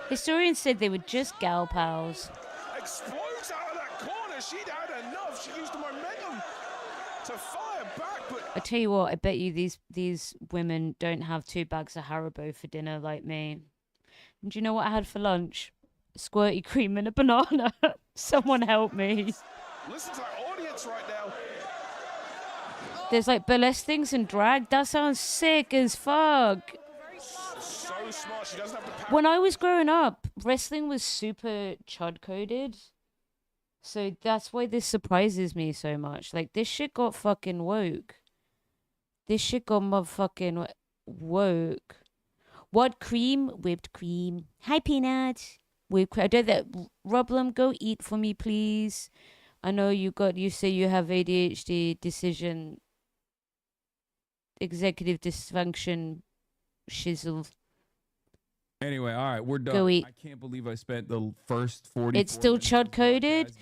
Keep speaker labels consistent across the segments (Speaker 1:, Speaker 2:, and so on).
Speaker 1: Historians said they were just gal pals.
Speaker 2: Explodes out of that corner. She'd had enough. She used the momentum to fire back, but
Speaker 1: I tell you what, I bet you these women don't have 2 bags of Haribo for dinner like me. And do you know what I had for lunch? Squirty cream and a banana. Someone help me.
Speaker 2: listen to that audience right now.
Speaker 1: There's like burlesque things and drag. That sounds sick as fuck.
Speaker 2: So smart. She doesn't have the power.
Speaker 1: When I was growing up, wrestling was super chud coded. So that's why this surprises me so much. Like, this shit got fucking woke. This shit got motherfucking woke. What cream? Whipped cream. Hi, Peanut. Whipped cream. I did that. Roblem, go eat for me, please. I know you say you have ADHD, decision, executive dysfunction, shizzle.
Speaker 3: Anyway, all right, we're done.
Speaker 1: Go eat.
Speaker 3: I can't believe I spent the first 40.
Speaker 1: It's still chud coded.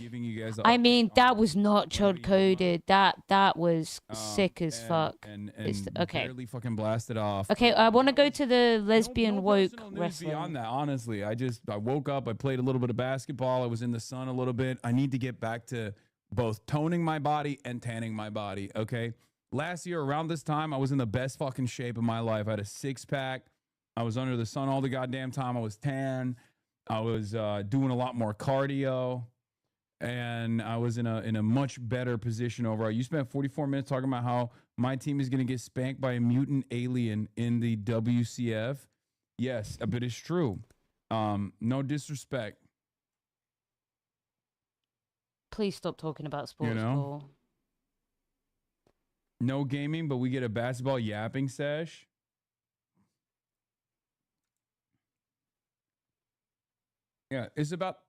Speaker 1: I mean, that was not chud coded. That was sick as fuck.
Speaker 3: And
Speaker 1: okay.
Speaker 3: barely fucking blasted off.
Speaker 1: Okay, I want to go to the lesbian
Speaker 3: no
Speaker 1: woke
Speaker 3: personal news
Speaker 1: wrestling.
Speaker 3: beyond that, honestly. I woke up, I played a little bit of basketball, I was in the sun a little bit. I need to get back to both toning my body and tanning my body, okay? Last year around this time, I was in the best fucking shape of my life. I had a 6-pack. I was under the sun all the goddamn time. I was tan. I was doing a lot more cardio, and I was in a much better position overall. You spent 44 minutes talking about how my team is going to get spanked by a mutant alien in the WCF. Yes, but it's true. No disrespect.
Speaker 1: Please stop talking about sports ball.
Speaker 3: No gaming, but we get a basketball yapping sesh. Yeah, it's about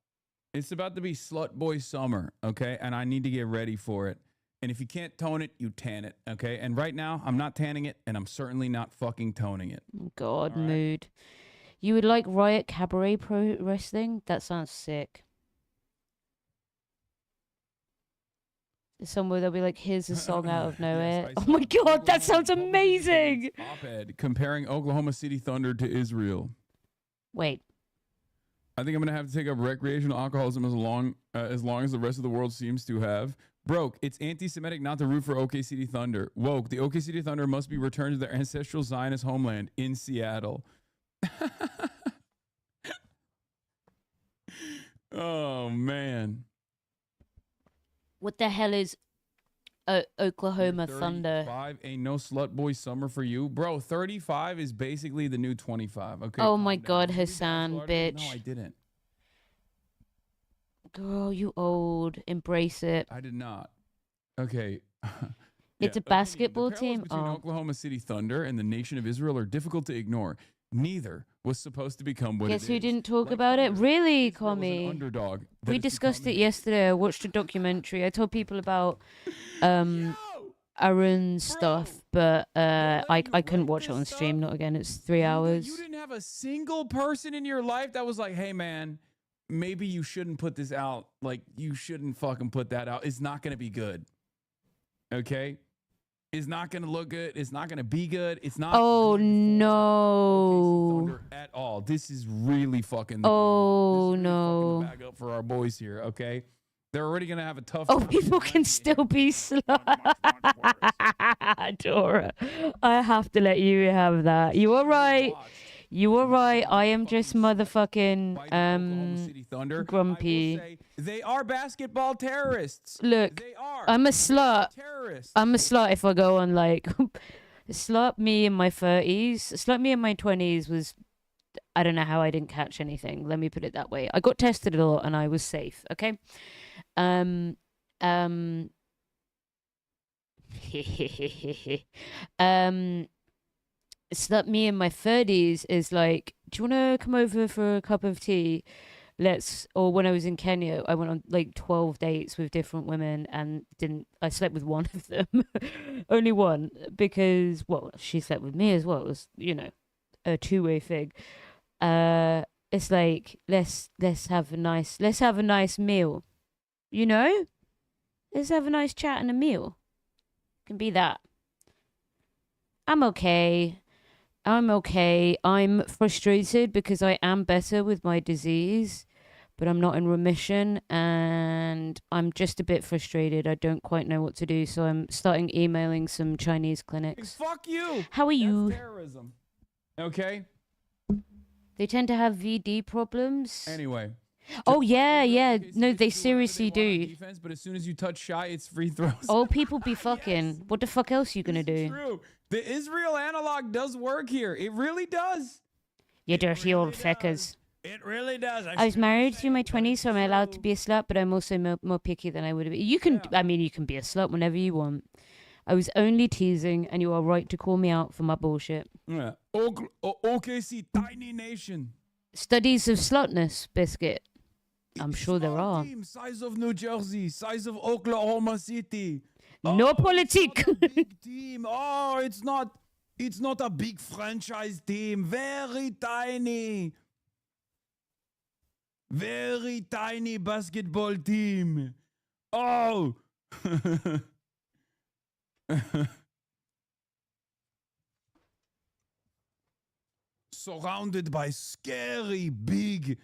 Speaker 3: to be slut boy summer, okay? And I need to get ready for it. And if you can't tone it, you tan it, okay? And right now, I'm not tanning it, and I'm certainly not fucking toning it.
Speaker 1: God, right. Mood. You would like Riot Cabaret Pro Wrestling? That sounds sick. Somewhere they'll be like, here's a song out of nowhere. Yes, oh my God, that sounds amazing!
Speaker 3: Op-ed comparing Oklahoma City Thunder to Israel.
Speaker 1: Wait.
Speaker 3: I think I'm going to have to take up recreational alcoholism as long as the rest of the world seems to have. Broke, it's anti-Semitic not to root for OKC Thunder. Woke, the OKC Thunder must be returned to their ancestral Zionist homeland in Seattle. Oh, man.
Speaker 1: What the hell is Oklahoma Thunder?
Speaker 3: 35 ain't no slut boy summer for you. Bro, 35 is basically the new 25. Okay.
Speaker 1: Oh my God, Hassan, bitch.
Speaker 3: No, I didn't.
Speaker 1: Girl, you old. Embrace it.
Speaker 3: I did not. Okay.
Speaker 1: It's a basketball team.
Speaker 3: Between Oklahoma City Thunder and the nation of Israel are difficult to ignore. Neither was supposed to become what it is.
Speaker 1: Guess who didn't talk about it? Really, Commie?
Speaker 3: Underdog.
Speaker 1: We discussed it yesterday. I watched a documentary. I told people about Aaron's stuff, but I couldn't watch it on stream. Not again. It's 3 hours.
Speaker 3: You didn't have a single person in your life that was like, hey, man, maybe you shouldn't put this out. Like, you shouldn't fucking put that out. It's not going to be good. Okay? It's not going to look good. It's not going to be good. It's not.
Speaker 1: Oh, no.
Speaker 3: At all. This is really fucking.
Speaker 1: Oh, no.
Speaker 3: Back up for our boys here, okay? They're already going to have a tough
Speaker 1: time. Oh, people can still be Dora, I have to let you have that. You are right. You are right. I am just motherfucking grumpy.
Speaker 3: They are basketball terrorists.
Speaker 1: Look, I'm a slut. I'm a slut if I go on like slut me in my 30s. Slut me in my 20s was, I don't know how I didn't catch anything. Let me put it that way. I got tested a lot and I was safe. Okay. Slut me in my 30s is like, do you want to come over for a cup of tea? Or when I was in Kenya, I went on like 12 dates with different women and I slept with one of them. Only one, because, well, she slept with me as well. It was, a two-way thing. It's like, let's have a nice meal. Let's have a nice chat and a meal. It can be that. I'm okay. I'm okay. I'm frustrated because I am better with my disease, but I'm not in remission and I'm just a bit frustrated. I don't quite know what to do, so I'm starting emailing some Chinese clinics.
Speaker 3: Fuck you.
Speaker 1: How are you?
Speaker 3: That's terrorism. Okay.
Speaker 1: They tend to have VD problems.
Speaker 3: Anyway.
Speaker 1: Oh yeah,
Speaker 3: Israel,
Speaker 1: yeah.
Speaker 3: OKC
Speaker 1: No,
Speaker 3: gets
Speaker 1: they
Speaker 3: to do whatever
Speaker 1: seriously
Speaker 3: they want on
Speaker 1: do.
Speaker 3: defense, but as soon as you touch shy, it's free throws.
Speaker 1: Oh, people be fucking.
Speaker 3: Yes.
Speaker 1: What the fuck else you gonna
Speaker 3: This is
Speaker 1: do?
Speaker 3: true. The Israel analog does work here. It really does.
Speaker 1: You dirty old
Speaker 3: does.
Speaker 1: feckers.
Speaker 3: It really does.
Speaker 1: I was married through my 20s, so I'm allowed to be a slut, but I'm also more picky than I would be. You can,
Speaker 3: Yeah.
Speaker 1: I mean, you can be a slut whenever you want. I was only teasing, and you are right to call me out for my bullshit.
Speaker 3: Yeah. OKC, tiny nation.
Speaker 1: Studies of slutness, Biscuit. I'm sure there
Speaker 3: Small
Speaker 1: are.
Speaker 3: team, size of New Jersey, size of Oklahoma City.
Speaker 1: No
Speaker 3: It's
Speaker 1: politique.
Speaker 3: not a big team. Oh, it's not a big franchise team. Very tiny. Very tiny basketball team. Oh. Surrounded by scary big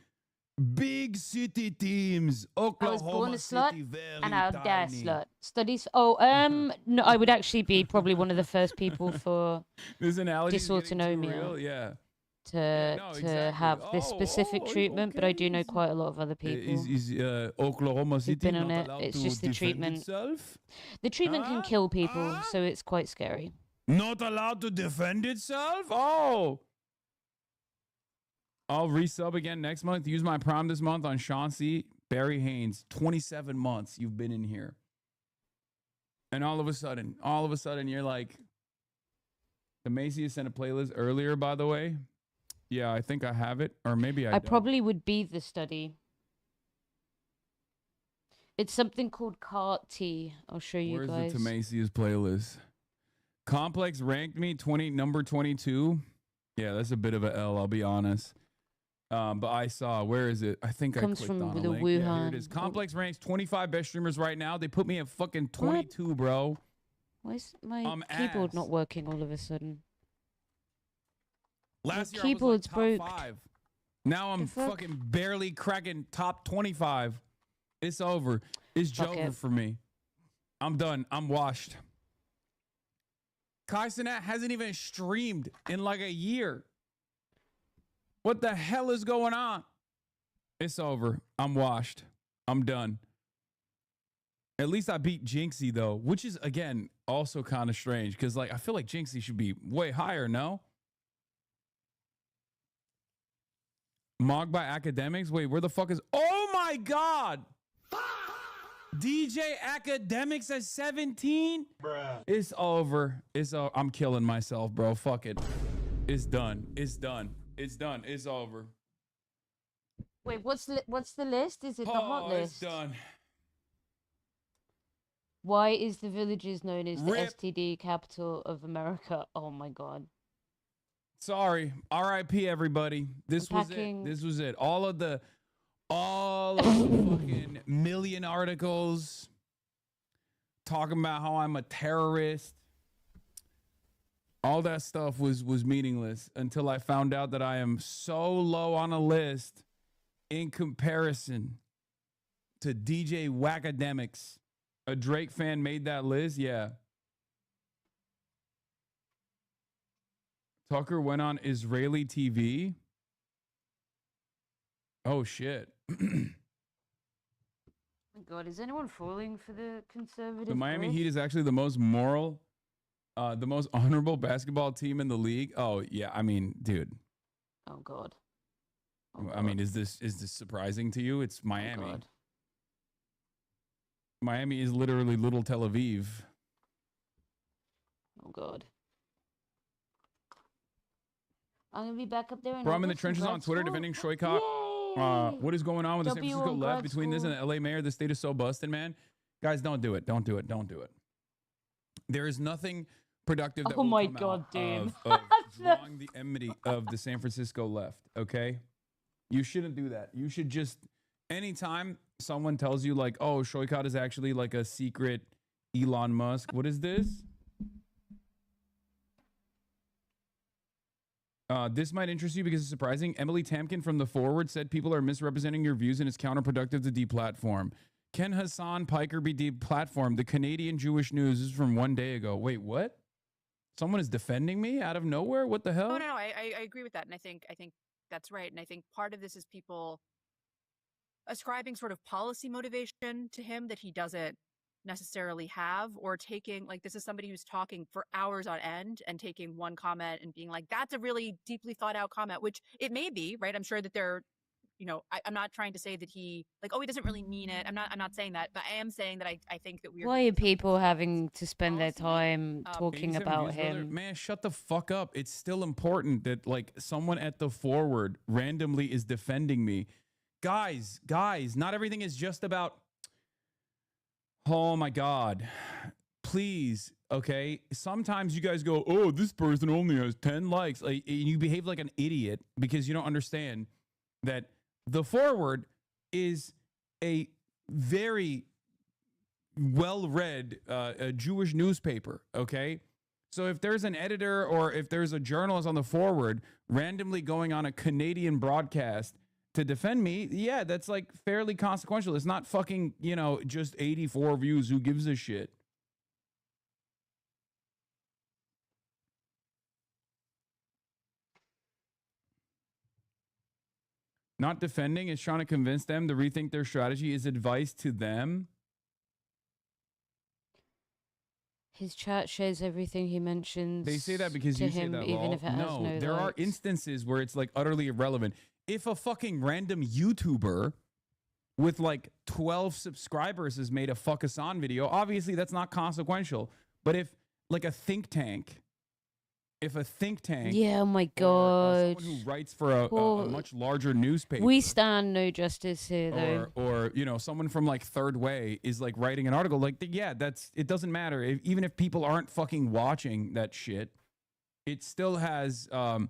Speaker 3: city teams.
Speaker 1: I was
Speaker 3: Oklahoma
Speaker 1: born a slut,
Speaker 3: City, very
Speaker 1: and I'll die a
Speaker 3: tiny.
Speaker 1: slut. Studies. Oh, no, I would actually be probably one of the first people for
Speaker 3: This analogy is getting too
Speaker 1: dysautonomia.
Speaker 3: real. Yeah.
Speaker 1: to
Speaker 3: no,
Speaker 1: to
Speaker 3: exactly.
Speaker 1: have this specific treatment, but I do know
Speaker 3: okay.
Speaker 1: quite a lot of other people.
Speaker 3: Is Oklahoma City
Speaker 1: been on
Speaker 3: not
Speaker 1: it.
Speaker 3: allowed
Speaker 1: It's
Speaker 3: to
Speaker 1: just the
Speaker 3: defend
Speaker 1: treatment.
Speaker 3: itself?
Speaker 1: The treatment can
Speaker 3: Huh?
Speaker 1: kill people,
Speaker 3: Huh?
Speaker 1: so it's quite scary.
Speaker 3: Not allowed to defend itself? Oh. I'll resub again next month. Use my prime this month on Chauncey Barry Haynes. 27 months you've been in here. And all of a sudden, you're like, the Macy sent a playlist earlier, by the way. Yeah, I think I have it. Or maybe I don't.
Speaker 1: probably would be the study. It's something called CART T. I'll show you
Speaker 3: Where's
Speaker 1: guys.
Speaker 3: the Tomasius playlist? Complex ranked me number 22. Yeah, that's a bit of a L, I'll be honest. But I saw, where is it? I think
Speaker 1: Comes
Speaker 3: I clicked
Speaker 1: from
Speaker 3: on a
Speaker 1: the
Speaker 3: link. Yeah, here
Speaker 1: Wuhan.
Speaker 3: it is. Complex ranks 25 best streamers right now. They put me at fucking 22, bro.
Speaker 1: Why is my
Speaker 3: I'm
Speaker 1: keyboard
Speaker 3: ass.
Speaker 1: not working all of a sudden?
Speaker 3: Last year
Speaker 1: keyboard's
Speaker 3: I was like
Speaker 1: broke.
Speaker 3: top 5. Now I'm
Speaker 1: fuck?
Speaker 3: fucking barely cracking top 25. It's over. It's
Speaker 1: Fuck
Speaker 3: over
Speaker 1: it.
Speaker 3: for me. I'm done. I'm washed. Kai Cenat hasn't even streamed in like a year. What the hell is going on? It's over. I'm washed. I'm done. At least I beat Jinxie though, which is again also kind of strange because like I feel like Jinxie should be way higher, no? Mogged by academics? Wait, where the fuck is... Oh my God! DJ Academics at 17? Bruh. It's over. I'm killing myself, bro. Fuck it. It's done. It's done. It's done. It's over.
Speaker 1: Wait, what's the list? Is it the hot list?
Speaker 3: It's done.
Speaker 1: Why is the Villages known as the
Speaker 3: Rip.
Speaker 1: STD capital of America? Oh my God.
Speaker 3: Sorry. R.I.P. everybody. This was it. This was it. All of the fucking million articles talking about how I'm a terrorist. All that stuff was meaningless until I found out that I am so low on a list in comparison to DJ Wackademics. A Drake fan made that list? Yeah. Tucker went on Israeli TV. Oh, shit.
Speaker 1: Oh my God, is anyone falling for the conservative?
Speaker 3: The Miami
Speaker 1: growth?
Speaker 3: Heat is actually the most moral, the most honorable basketball team in the league. Oh, yeah. I mean, dude.
Speaker 1: Oh God.
Speaker 3: I mean, is this surprising to you? It's Miami.
Speaker 1: God.
Speaker 3: Miami is literally little Tel Aviv.
Speaker 1: Oh God. I'm gonna be back up there.
Speaker 3: Bro, I'm in the trenches on Twitter defending Shoykot. What is going on with the San Francisco left between this and the LA mayor? The state is so busted, man. Guys, don't do it. Don't do it. Don't do it. There is nothing productive that will come out of drawing the enmity of the San Francisco left, okay? You shouldn't do that. You should just, anytime someone tells you like, oh, Shoykot is actually like a secret Elon Musk. What is this? This might interest you because it's surprising. Emily Tamkin from The Forward said people are misrepresenting your views and it's counterproductive to deplatform. Can Hassan Piker be deplatformed? The Canadian Jewish News. This is from 1 day ago. Wait, what? Someone is defending me out of nowhere? What the hell?
Speaker 4: No. I agree with that, and I think that's right. And I think part of this is people ascribing sort of policy motivation to him that he doesn't necessarily have, or taking, like, this is somebody who's talking for hours on end and taking one comment and being like, that's a really deeply thought out comment, which it may be, right? I'm sure that they're, I'm not trying to say that he, like, oh, he doesn't really mean it. I'm not saying that, but I am saying that I think that
Speaker 1: Why are people having to spend their time talking
Speaker 3: 87
Speaker 1: about
Speaker 3: views, brother.
Speaker 1: him?
Speaker 3: Man, shut the fuck up. It's still important that, like, someone at The Forward randomly is defending me. Guys, not everything is just about, oh my God, please. Okay. Sometimes you guys go, oh, this person only has 10 likes. Like, you behave like an idiot because you don't understand that The Forward is a very well-read Jewish newspaper. Okay. So if there's an editor or if there's a journalist on The Forward randomly going on a Canadian broadcast to defend me, yeah, that's like fairly consequential. It's not fucking, just 84 views. Who gives a shit? Not defending is trying to convince them to rethink their strategy is advice to them.
Speaker 1: His chat shows everything he mentions.
Speaker 3: They say that because
Speaker 1: to
Speaker 3: you say
Speaker 1: him,
Speaker 3: that,
Speaker 1: even
Speaker 3: lol.
Speaker 1: if it has no
Speaker 3: there are
Speaker 1: likes.
Speaker 3: instances where it's like utterly irrelevant. If a fucking random YouTuber with like 12 subscribers has made a fuck Hassan video, obviously that's not consequential. But if like a think tank,
Speaker 1: yeah, oh my
Speaker 3: or,
Speaker 1: God,
Speaker 3: someone who writes for a much larger newspaper,
Speaker 1: we stand no justice here, though.
Speaker 3: or someone from like Third Way is like writing an article, like, yeah, it doesn't matter. Even if people aren't fucking watching that shit, it still has a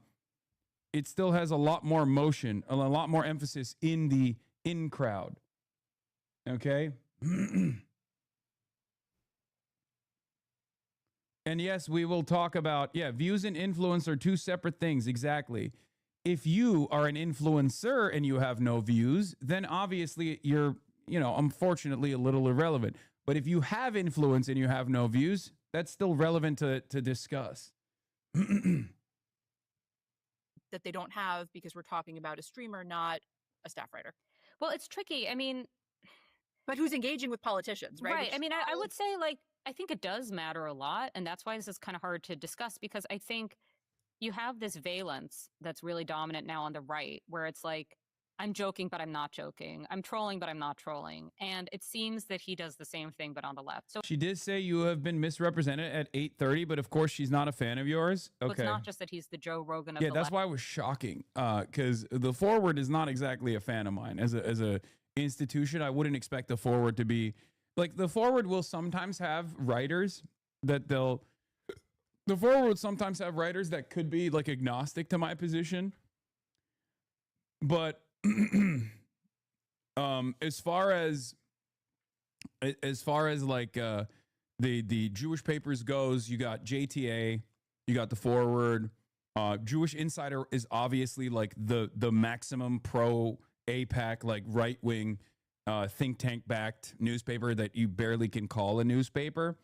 Speaker 3: lot more motion, a lot more emphasis in the in crowd. Okay. And yes, we will talk about, views and influence are two separate things. Exactly. If you are an influencer and you have no views, then obviously you're, unfortunately a little irrelevant. But if you have influence and you have no views, that's still relevant to discuss.
Speaker 4: that they don't have, because we're talking about a streamer, not a staff writer.
Speaker 5: Well, it's tricky. I mean,
Speaker 4: but who's engaging with politicians, right?
Speaker 5: Right. I mean, I would say, like, I think it does matter a lot. And that's why this is kind of hard to discuss, because I think you have this valence that's really dominant now on the right, where it's like, I'm joking, but I'm not joking. I'm trolling, but I'm not trolling. And it seems that he does the same thing, but on the left. So
Speaker 3: she did say you have been misrepresented at 8:30, but of course she's not a fan of yours. Okay.
Speaker 5: It's not just that he's the Joe Rogan of the
Speaker 3: that's
Speaker 5: left.
Speaker 3: why it was shocking. Because The Forward is not exactly a fan of mine. As a institution, I wouldn't expect The Forward to be like, The Forward will sometimes have writers that The Forward would sometimes have writers that could be like agnostic to my position. But as far as like the Jewish papers goes, you got JTA, you got The Forward. Jewish Insider is obviously like the maximum pro APAC, like right wing think tank backed newspaper that you barely can call a newspaper.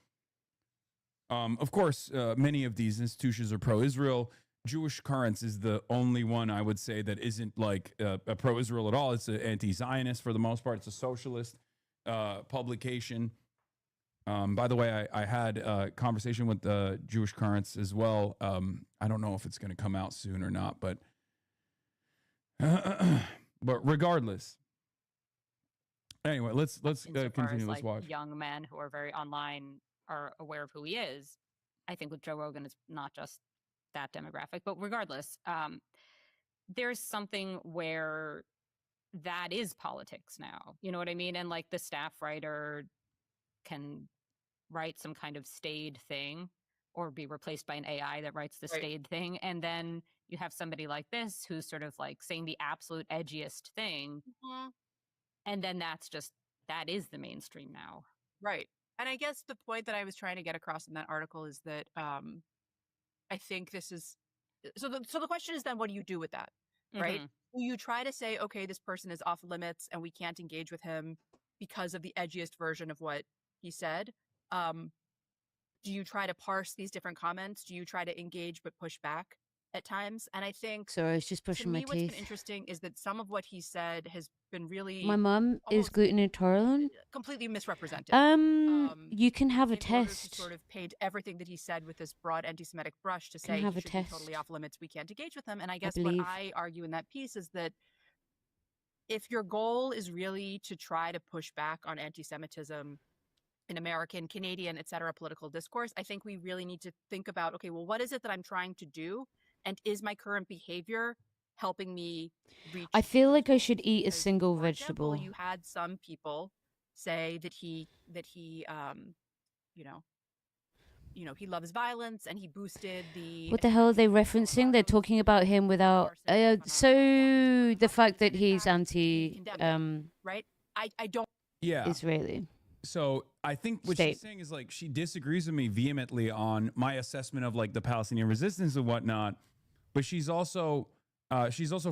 Speaker 3: Of course, many of these institutions are pro-Israel. Jewish Currents is the only one I would say that isn't like a pro-Israel at all. It's an anti-Zionist for the most part. It's a socialist publication. By the way, I had a conversation with Jewish Currents as well. I don't know if it's going to come out soon or not, but regardless. Anyway, let's continue. Let's watch.
Speaker 5: Young men who are very online are aware of who he is. I think with Joe Rogan, it's not just that demographic, but regardless, there's something where that is politics now. You know what I mean? And like the staff writer can write some kind of staid thing or be replaced by an AI that writes the staid thing. And then you have somebody like this who's sort of like saying the absolute edgiest thing.
Speaker 4: Mm-hmm.
Speaker 5: And then that is the mainstream now.
Speaker 4: Right. And I guess the point that I was trying to get across in that article is that I think this is so the question is then, what do you do with that, right?
Speaker 5: Mhm.
Speaker 4: Do you try to say, okay, this person is off limits and we can't engage with him because of the edgiest version of what he said? Do you try to parse these different comments? Do you try to engage but push back at times? And I think,
Speaker 1: Sorry, I was just
Speaker 4: to
Speaker 1: brushing my
Speaker 4: me, what's been
Speaker 1: teeth.
Speaker 4: interesting is that some of what he said has been really
Speaker 1: My mum is
Speaker 4: almost
Speaker 1: gluten intolerant.
Speaker 4: completely misrepresented.
Speaker 1: You can have a
Speaker 4: in order to
Speaker 1: test.
Speaker 4: sort of paint everything that he said with this broad anti-Semitic brush to
Speaker 1: Can
Speaker 4: say
Speaker 1: have
Speaker 4: he
Speaker 1: a
Speaker 4: should be totally
Speaker 1: test.
Speaker 4: off limits, we can't engage with him. And I guess what
Speaker 1: believe.
Speaker 4: I argue in that piece is that if your goal is really to try to push back on anti-Semitism in American, Canadian, et cetera, political discourse, I think we really need to think about, okay, well, what is it that I'm trying to do? And is my current behavior helping me reach?
Speaker 1: I feel
Speaker 4: those
Speaker 1: like I
Speaker 4: goals?
Speaker 1: should eat a
Speaker 4: Because,
Speaker 1: single
Speaker 4: for example,
Speaker 1: vegetable.
Speaker 4: you had some people say that he you know, he loves violence and he boosted the.
Speaker 1: What the hell are they referencing? They're talking about him without. So the fact that he's anti
Speaker 4: right? I don't.
Speaker 3: Yeah.
Speaker 1: Israeli.
Speaker 3: So I think what
Speaker 1: State.
Speaker 3: she's saying is like she disagrees with me vehemently on my assessment of like the Palestinian resistance and whatnot, but she's also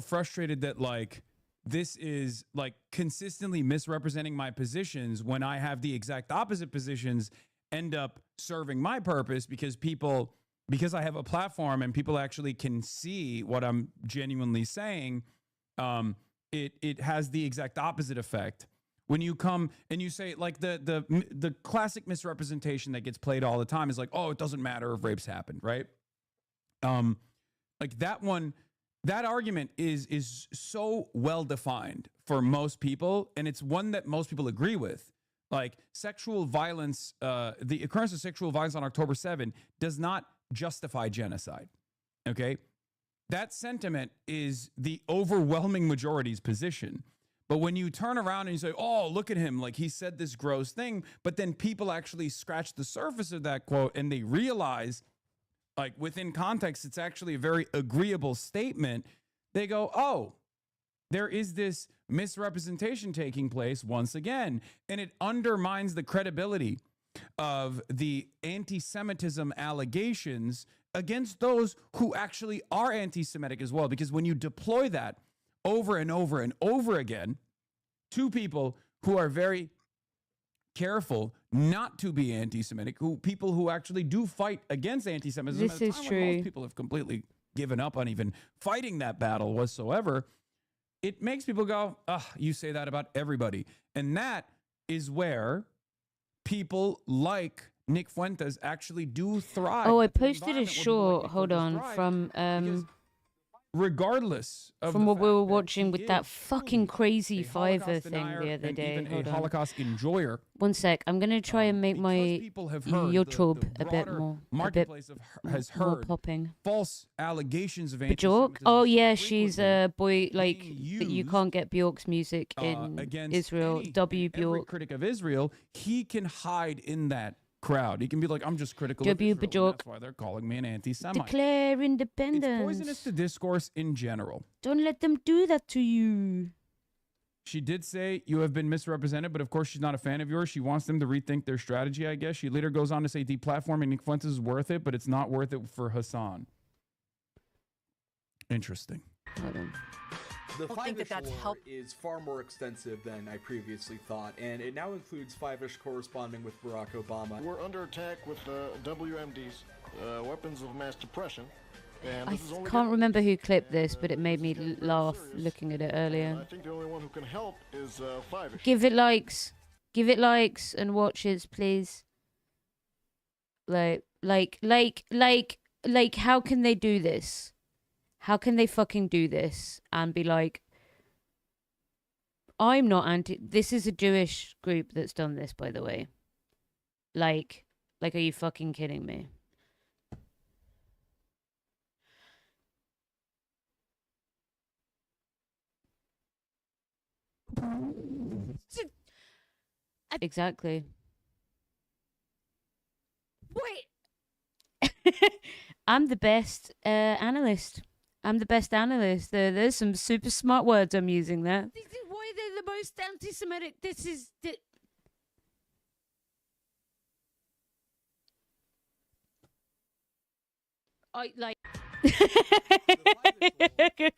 Speaker 3: frustrated that like this is like consistently misrepresenting my positions when I have the exact opposite positions end up serving my purpose because I have a platform and people actually can see what I'm genuinely saying. It has the exact opposite effect. When you come and you say like the classic misrepresentation that gets played all the time is like, oh, it doesn't matter if rapes happened, right? Like that argument is so well defined for most people, and it's one that most people agree with. Like sexual violence, the occurrence of sexual violence on October 7 does not justify genocide. Okay, that sentiment is the overwhelming majority's position. But when you turn around and you say, oh, look at him, like he said this gross thing, but then people actually scratch the surface of that quote and they realize, like within context, it's actually a very agreeable statement. They go, oh, there is this misrepresentation taking place once again. And it undermines the credibility of the anti-Semitism allegations against those who actually are anti-Semitic as well. Because when you deploy that over and over and over again to people who are very careful not to be anti-Semitic, people who actually do fight against anti-Semitism.
Speaker 1: This is true.
Speaker 3: Most people have completely given up on even fighting that battle whatsoever. It makes people go, you say that about everybody. And that is where people like Nick Fuentes actually do thrive.
Speaker 1: Oh, I
Speaker 3: It's an
Speaker 1: posted a
Speaker 3: environment where people
Speaker 1: short.
Speaker 3: like Nick
Speaker 1: Hold
Speaker 3: Fuentes
Speaker 1: on,
Speaker 3: thrive
Speaker 1: from
Speaker 3: because regardless of
Speaker 1: from
Speaker 3: the
Speaker 1: what we
Speaker 3: fact
Speaker 1: were
Speaker 3: that
Speaker 1: watching
Speaker 3: he
Speaker 1: with that
Speaker 3: is
Speaker 1: fucking
Speaker 3: truly
Speaker 1: crazy
Speaker 3: a
Speaker 1: Fiverr
Speaker 3: Holocaust
Speaker 1: thing
Speaker 3: denier
Speaker 1: the other
Speaker 3: and
Speaker 1: day.
Speaker 3: even
Speaker 1: Hold
Speaker 3: a
Speaker 1: on.
Speaker 3: Holocaust enjoyer.
Speaker 1: One sec. I'm gonna try and make my
Speaker 3: because people have heard
Speaker 1: YouTube
Speaker 3: the
Speaker 1: a bit
Speaker 3: broader
Speaker 1: more,
Speaker 3: marketplace has
Speaker 1: more
Speaker 3: heard
Speaker 1: popping.
Speaker 3: false allegations of
Speaker 1: Bjork?
Speaker 3: anti-Semitism.
Speaker 1: Oh
Speaker 3: so
Speaker 1: yeah, she's
Speaker 3: frequently
Speaker 1: a boy. Like
Speaker 3: being
Speaker 1: you
Speaker 3: used,
Speaker 1: can't get Bjork's music in
Speaker 3: against
Speaker 1: Israel.
Speaker 3: any
Speaker 1: W
Speaker 3: and every
Speaker 1: Bjork.
Speaker 3: critic of Israel. He can hide in that crowd. He can be like, I'm just critical
Speaker 1: W.
Speaker 3: of Israel, and
Speaker 1: Bjork.
Speaker 3: that's why they're calling me an anti-Semite.
Speaker 1: Declare
Speaker 3: It's
Speaker 1: independence.
Speaker 3: poisonous to discourse in general.
Speaker 1: Don't let them do that to you.
Speaker 3: She did say you have been misrepresented, but of course she's not a fan of yours. She wants them to rethink their strategy, I guess. She later goes on to say deplatforming Nick Fuentes is worth it, but it's not worth it for Hassan. Interesting.
Speaker 1: Hold on.
Speaker 6: The
Speaker 4: don't think that
Speaker 6: Five-ish
Speaker 4: that's
Speaker 6: lore
Speaker 4: helped.
Speaker 6: is far more extensive than I previously thought, and it now includes Five-ish corresponding with Barack Obama.
Speaker 7: We're under attack with WMDs, weapons of mass depression. And
Speaker 1: I
Speaker 7: this is only
Speaker 1: can't
Speaker 7: getting
Speaker 1: remember who
Speaker 7: worse.
Speaker 1: clipped this,
Speaker 7: And,
Speaker 1: but it made me
Speaker 7: this is getting very
Speaker 1: laugh
Speaker 7: serious.
Speaker 1: looking at it
Speaker 7: And
Speaker 1: earlier.
Speaker 7: I think the only one who can help is Five-ish.
Speaker 1: Give it likes. Give it likes and watches, please. Like, how can they do this? How can they fucking do this and be like, I'm not anti. This is a Jewish group that's done this, by the way. Like, are you fucking kidding me? Exactly.
Speaker 5: Wait.
Speaker 1: I'm the best analyst. I'm the best analyst. There's some super smart words I'm using there.
Speaker 5: This is why they're the most anti-Semitic. This is the.
Speaker 1: I like.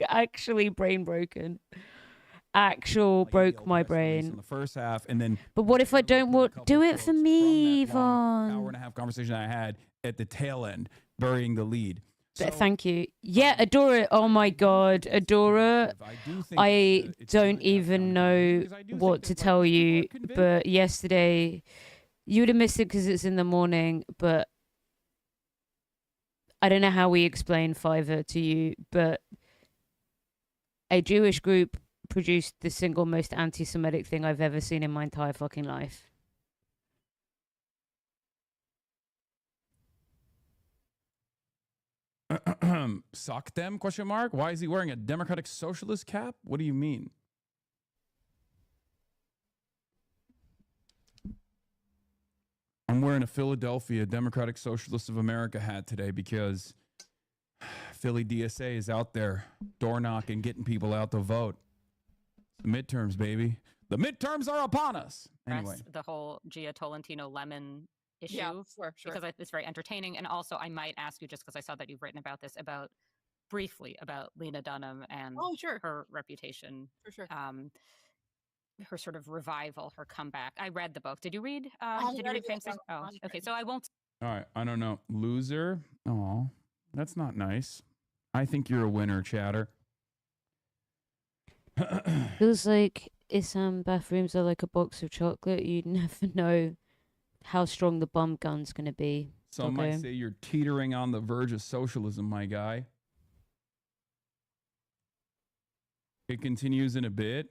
Speaker 1: Actually brain broken. Actual broke my
Speaker 3: on
Speaker 1: brain.
Speaker 3: the first half, and then.
Speaker 1: But what if I don't want do it for me, Yvonne?
Speaker 3: Hour and a half conversation I had at the tail end, burying the lead. So,
Speaker 1: Thank you. Yeah, Adora. Oh my God, Adora. I don't even know what to tell you. But yesterday, you would have missed it because it's in the morning. But I don't know how we explain Fiverr to you. But a Jewish group produced the single most anti-Semitic thing I've ever seen in my entire fucking life.
Speaker 3: Sock them? Question mark. Why is he wearing a Democratic Socialist cap? What do you mean? I'm wearing a Philadelphia Democratic Socialist of America hat today because Philly DSA is out there door knocking, getting people out to vote. The midterms, baby. The midterms are upon us. Anyway,
Speaker 5: The whole Gia Tolentino lemon issue,
Speaker 4: Yeah, sure.
Speaker 5: because it's very entertaining. And also, I might ask you, just because I saw that you've written about this, briefly about Lena Dunham and her reputation, her sort of revival, her comeback. I read the book. Did you read? Did you read Famous? Oh, okay. So I won't.
Speaker 3: all right. I don't know. Loser. Oh, that's not nice. I think you're a winner, Chatter.
Speaker 1: Feels like Islam bathrooms are like a box of chocolate. You never know how strong the bum gun's gonna be.
Speaker 3: Some might say you're teetering on the verge of socialism, my guy. It continues in a bit.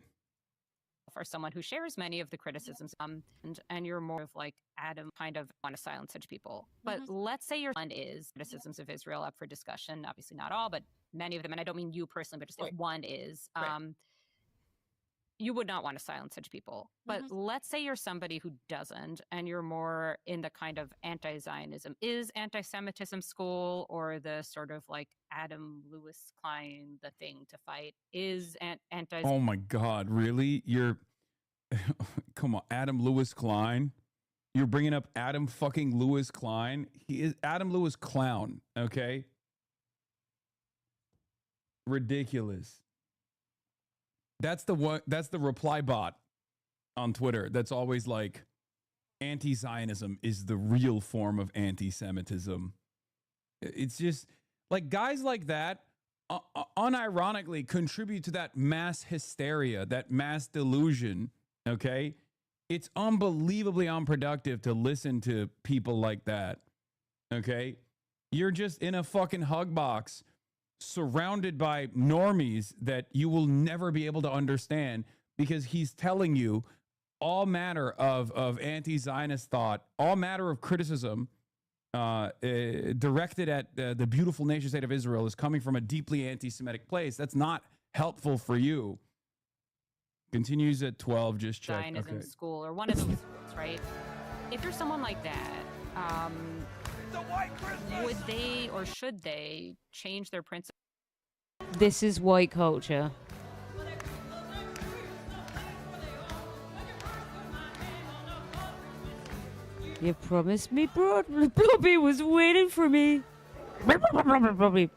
Speaker 5: For someone who shares many of the criticisms, and you're more of like Adam, kind of want to silence such people. But let's say your one is criticisms of Israel up for discussion. Obviously, not all, but many of them. And I don't mean you personally, but just if one is, you would not want to silence such people. But let's say you're somebody who doesn't, and you're more in the kind of anti-Zionism. Is anti-Semitism school, or the sort of like Adam Lewis Klein, the thing to fight? Is anti?
Speaker 3: Oh my God, really? You're come on, Adam Lewis Klein. You're bringing up Adam fucking Lewis Klein. He is Adam Lewis Clown. Okay, ridiculous. That's the one. That's the reply bot on Twitter. That's always like, anti-Zionism is the real form of anti-Semitism. It's just like guys like that unironically contribute to that mass hysteria, that mass delusion. Okay, it's unbelievably unproductive to listen to people like that. Okay, you're just in a fucking hug box, surrounded by normies that you will never be able to understand, because he's telling you all manner of anti-Zionist thought, all manner of criticism directed at the beautiful nation state of Israel is coming from a deeply anti-Semitic place. That's not helpful for you. Continues at 12, just check.
Speaker 5: Zionism school, or one of those schools, right? If you're someone like that, would they or should they change their principles?
Speaker 1: This is white culture. You promised me Blobby was waiting for me. Blobby.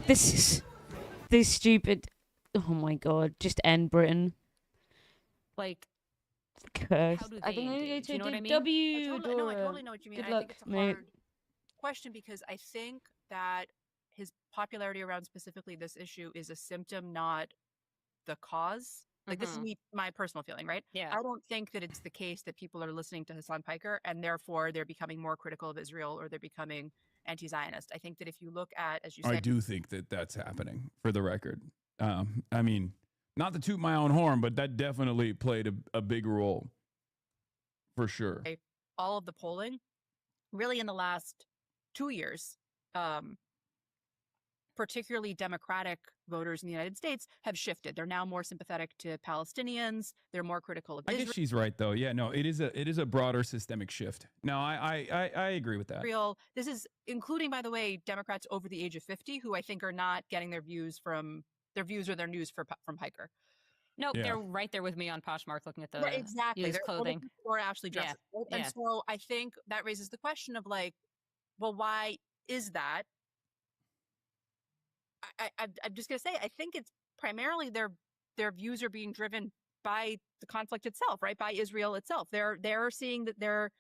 Speaker 1: This stupid. Oh my God! Just end Britain.
Speaker 5: Like,
Speaker 1: Curse.
Speaker 5: how do they
Speaker 1: I think I'm going
Speaker 5: engage?
Speaker 1: to
Speaker 5: You know what I mean?
Speaker 1: W.
Speaker 4: I totally know what you mean.
Speaker 1: Good
Speaker 4: I
Speaker 1: luck,
Speaker 4: think it's a
Speaker 1: mate.
Speaker 4: hard question, because I think that his popularity around specifically this issue is a symptom, not the cause. Like, this is my personal feeling, right?
Speaker 5: Yeah.
Speaker 4: I don't think that it's the case that people are listening to Hassan Piker and therefore they're becoming more critical of Israel, or they're becoming anti-Zionist. I think that if you look at, as you
Speaker 3: I
Speaker 4: said,
Speaker 3: do think that that's happening, for the record. I mean, not to toot my own horn, but that definitely played a big role, for sure.
Speaker 4: all of the polling really in the last 2 years, particularly Democratic voters in the United States, have shifted. They're now more sympathetic to Palestinians. They're more critical of
Speaker 3: I
Speaker 4: Israel.
Speaker 3: guess she's right, though. Yeah, no, it is a broader systemic shift. No, I agree with that.
Speaker 4: This is including, by the way, Democrats over the age of 50, who I think are not getting their views or their news from Piker.
Speaker 5: No, they're right there with me on Poshmark, looking at the
Speaker 4: Exactly.
Speaker 5: used clothing.
Speaker 4: Or Ashley dresses.
Speaker 5: Yeah.
Speaker 4: And so I think that raises the question of, like, well, why is that? I'm just gonna say, I think it's primarily their views are being driven by the conflict itself, right? By Israel itself. They're seeing that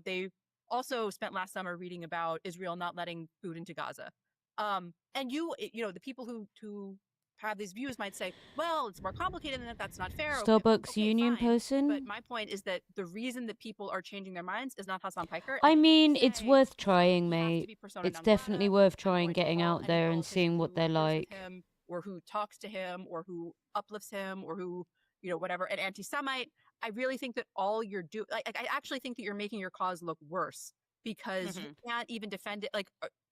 Speaker 4: they also spent last summer reading about Israel not letting food into Gaza. And the people who have these views might say, well, it's more complicated than that. That's not fair.
Speaker 1: Starbucks
Speaker 4: Okay,
Speaker 1: union
Speaker 4: fine.
Speaker 1: person.
Speaker 4: But my point is that the reason that people are changing their minds is not Hassan Piker.
Speaker 1: I
Speaker 4: And
Speaker 1: mean,
Speaker 4: say,
Speaker 1: it's worth trying,
Speaker 4: "You have to
Speaker 1: mate.
Speaker 4: be persona
Speaker 1: It's
Speaker 4: non
Speaker 1: definitely
Speaker 4: grata,
Speaker 1: worth
Speaker 4: I'm
Speaker 1: trying
Speaker 4: going to
Speaker 1: getting
Speaker 4: call
Speaker 1: out
Speaker 4: any
Speaker 1: there and
Speaker 4: politician
Speaker 1: seeing what
Speaker 4: who
Speaker 1: they're
Speaker 4: agrees with
Speaker 1: like.
Speaker 4: him, or who talks to him, or who uplifts him, or who, whatever, an anti-Semite." I really think that all you're doing, I actually think that you're making your cause look worse, because you can't even defend it.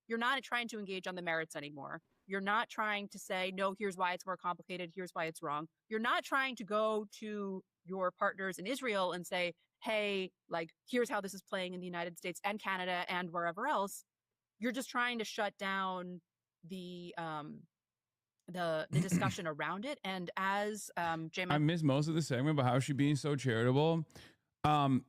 Speaker 4: You're not trying to engage on the merits anymore. You're not trying to say, no, here's why it's more complicated. Here's why it's wrong. You're not trying to go to your partners in Israel and say, hey, here's how this is playing in the United States and Canada and wherever else. You're just trying to shut down the discussion around it. And as
Speaker 3: I missed most of the segment, but how is she being so charitable?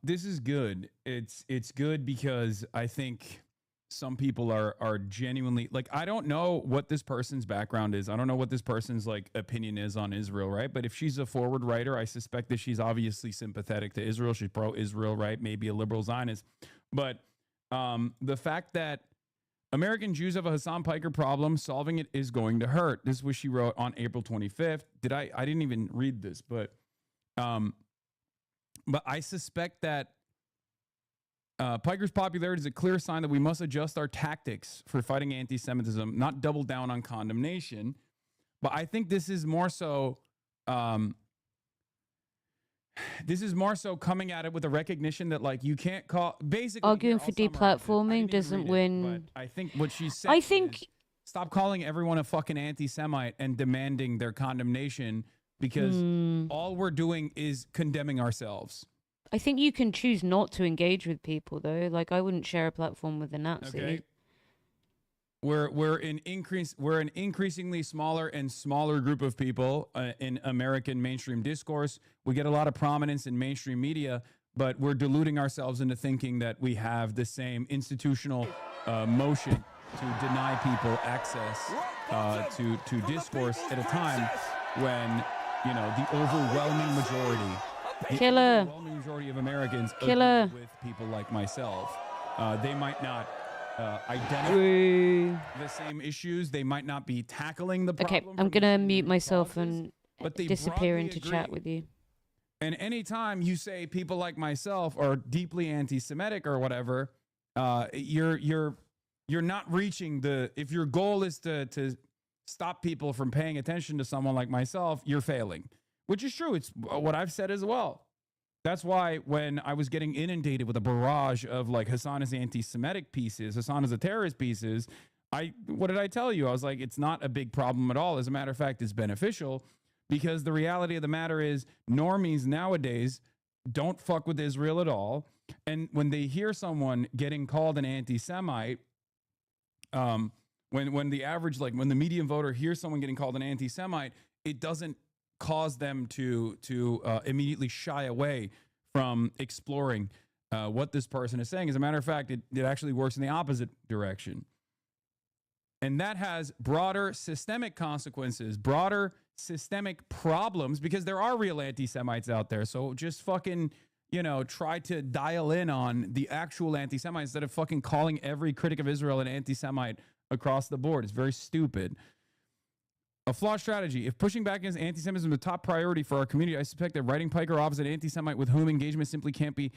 Speaker 3: This is good. It's good because I think some people are genuinely like, I don't know what this person's background is. I don't know what this person's opinion is on Israel, right? But if she's a forward writer, I suspect that she's obviously sympathetic to Israel. She's pro-Israel, right? Maybe a liberal Zionist. But the fact that American Jews have a Hassan Piker problem, solving it is going to hurt. This is what she wrote on April 25th. I didn't even read this, but I suspect that Piker's popularity is a clear sign that we must adjust our tactics for fighting anti-Semitism, not double down on condemnation. But I think this is more so coming at it with a recognition that you can't call basically
Speaker 1: Arguing for deplatforming doesn't win.
Speaker 3: But I think what she's saying is stop calling everyone a fucking anti-Semite and demanding their condemnation, because all we're doing is condemning ourselves.
Speaker 1: I think you can choose not to engage with people, though. I wouldn't share a platform with a Nazi.
Speaker 3: Okay. We're an increasingly smaller and smaller group of people in American mainstream discourse. We get a lot of prominence in mainstream media, but we're deluding ourselves into thinking that we have the same institutional motion to deny people access to discourse at a time when the overwhelming majority.
Speaker 1: Killer.
Speaker 3: The overwhelming majority of Americans
Speaker 1: Killer.
Speaker 3: agree with people like myself. They might not identify the same issues. They might not be tackling the problem.
Speaker 1: Okay, I'm gonna mute myself and disappear into chat with you.
Speaker 3: And anytime you say people like myself are deeply anti-Semitic or whatever, you're not reaching the. If your goal is to stop people from paying attention to someone like myself, you're failing. Which is true. It's what I've said as well. That's why when I was getting inundated with a barrage of Hassan is anti-Semitic pieces, Hassan is a terrorist pieces, what did I tell you? I was like, it's not a big problem at all. As a matter of fact, it's beneficial, because the reality of the matter is normies nowadays don't fuck with Israel at all. And when they hear someone getting called an anti-Semite, when the average, when the median voter hears someone getting called an anti-Semite, it doesn't cause them to immediately shy away from exploring what this person is saying. As a matter of fact, it actually works in the opposite direction. And that has broader systemic consequences, broader systemic problems, because there are real anti-Semites out there. So just fucking, try to dial in on the actual anti-Semites instead of fucking calling every critic of Israel an anti-Semite across the board. It's very stupid. A flawed strategy. If pushing back against anti-Semitism is the top priority for our community, I suspect that writing Piker off as an anti-Semite with whom engagement simply can't be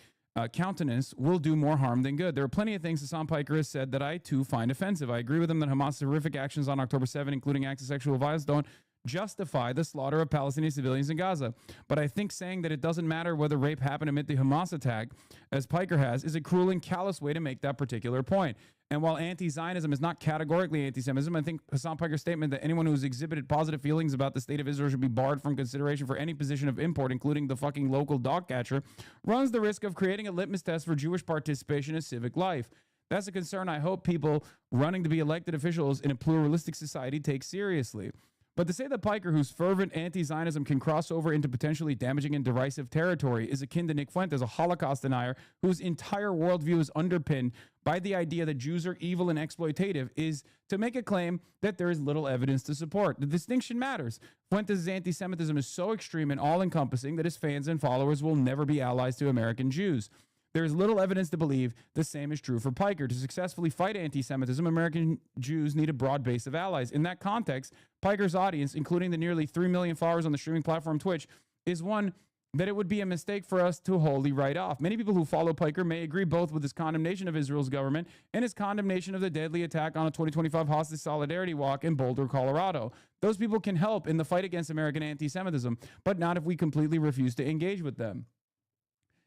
Speaker 3: countenanced will do more harm than good. There are plenty of things Hassan Piker has said that I, too, find offensive. I agree with him that Hamas' horrific actions on October 7, including acts of sexual violence, don't justify the slaughter of Palestinian civilians in Gaza. But I think saying that it doesn't matter whether rape happened amid the Hamas attack, as Piker has, is a cruel and callous way to make that particular point. And while anti-Zionism is not categorically anti-Semitism, I think Hassan Piker's statement that anyone who has exhibited positive feelings about the state of Israel should be barred from consideration for any position of import, including the fucking local dog catcher, runs the risk of creating a litmus test for Jewish participation in civic life. That's a concern I hope people running to be elected officials in a pluralistic society take seriously. But to say that Piker, whose fervent anti-Zionism can cross over into potentially damaging and derisive territory, is akin to Nick Fuentes, a Holocaust denier whose entire worldview is underpinned by the idea that Jews are evil and exploitative, is to make a claim that there is little evidence to support. The distinction matters. Fuentes' anti-Semitism is so extreme and all-encompassing that his fans and followers will never be allies to American Jews. There is little evidence to believe the same is true for Piker. To successfully fight anti-Semitism, American Jews need a broad base of allies. In that context, Piker's audience, including the nearly 3 million followers on the streaming platform Twitch, is one that it would be a mistake for us to wholly write off. Many people who follow Piker may agree both with his condemnation of Israel's government and his condemnation of the deadly attack on a 2025 hostage solidarity walk in Boulder, Colorado. Those people can help in the fight against American anti-Semitism, but not if we completely refuse to engage with them.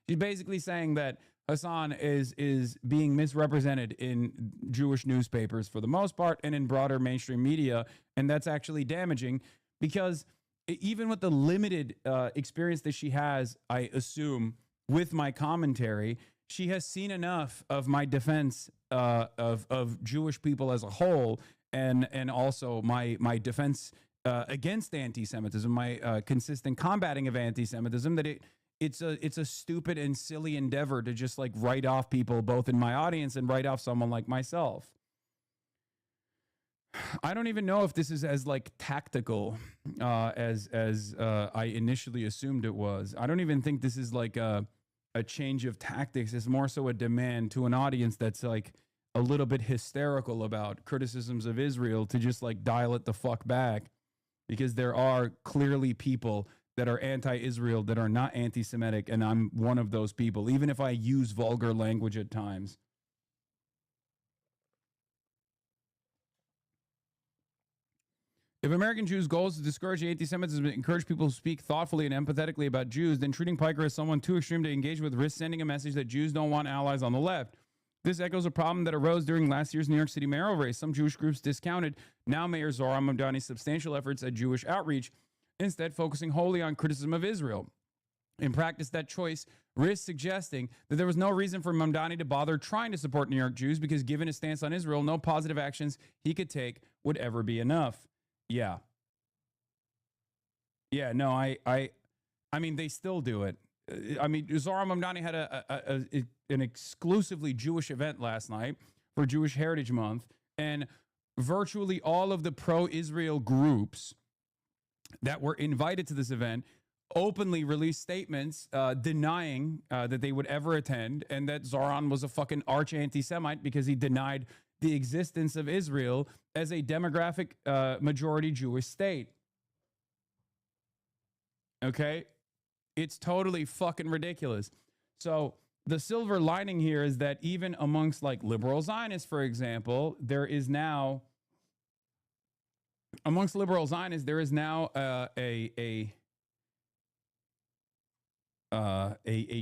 Speaker 3: She's basically saying that Hassan is being misrepresented in Jewish newspapers for the most part and in broader mainstream media, and that's actually damaging because even with the limited experience that she has, I assume, with my commentary, she has seen enough of my defense of Jewish people as a whole, and also my defense against anti-Semitism, my consistent combating of anti-Semitism, that it's a stupid and silly endeavor to just like write off people both in my audience and write off someone like myself. I don't even know if this is as like tactical as I initially assumed it was. I don't even think this is like a change of tactics. It's more so a demand to an audience that's like a little bit hysterical about criticisms of Israel to just like dial it the fuck back, because there are clearly people that are anti-Israel that are not anti-Semitic, and I'm one of those people, even if I use vulgar language at times. If American Jews' goal is to discourage anti-Semitism and encourage people to speak thoughtfully and empathetically about Jews, then treating Piker as someone too extreme to engage with risks sending a message that Jews don't want allies on the left. This echoes a problem that arose during last year's New York City mayoral race. Some Jewish groups discounted now Mayor Zohran Mamdani's substantial efforts at Jewish outreach, instead focusing wholly on criticism of Israel. In practice, that choice risks suggesting that there was no reason for Mamdani to bother trying to support New York Jews because given his stance on Israel, no positive actions he could take would ever be enough. Yeah. Yeah, no, I mean, they still do it. I mean, Zohran Mamdani had an exclusively Jewish event last night for Jewish Heritage Month, and virtually all of the pro-Israel groups that were invited to this event openly released statements denying that they would ever attend, and that Zohran was a fucking arch anti-Semite because he denied the existence of Israel as a demographic majority Jewish state. Okay? It's totally fucking ridiculous. So the silver lining here is that even amongst like liberal Zionists, for example, there is now amongst liberal Zionists, there is now a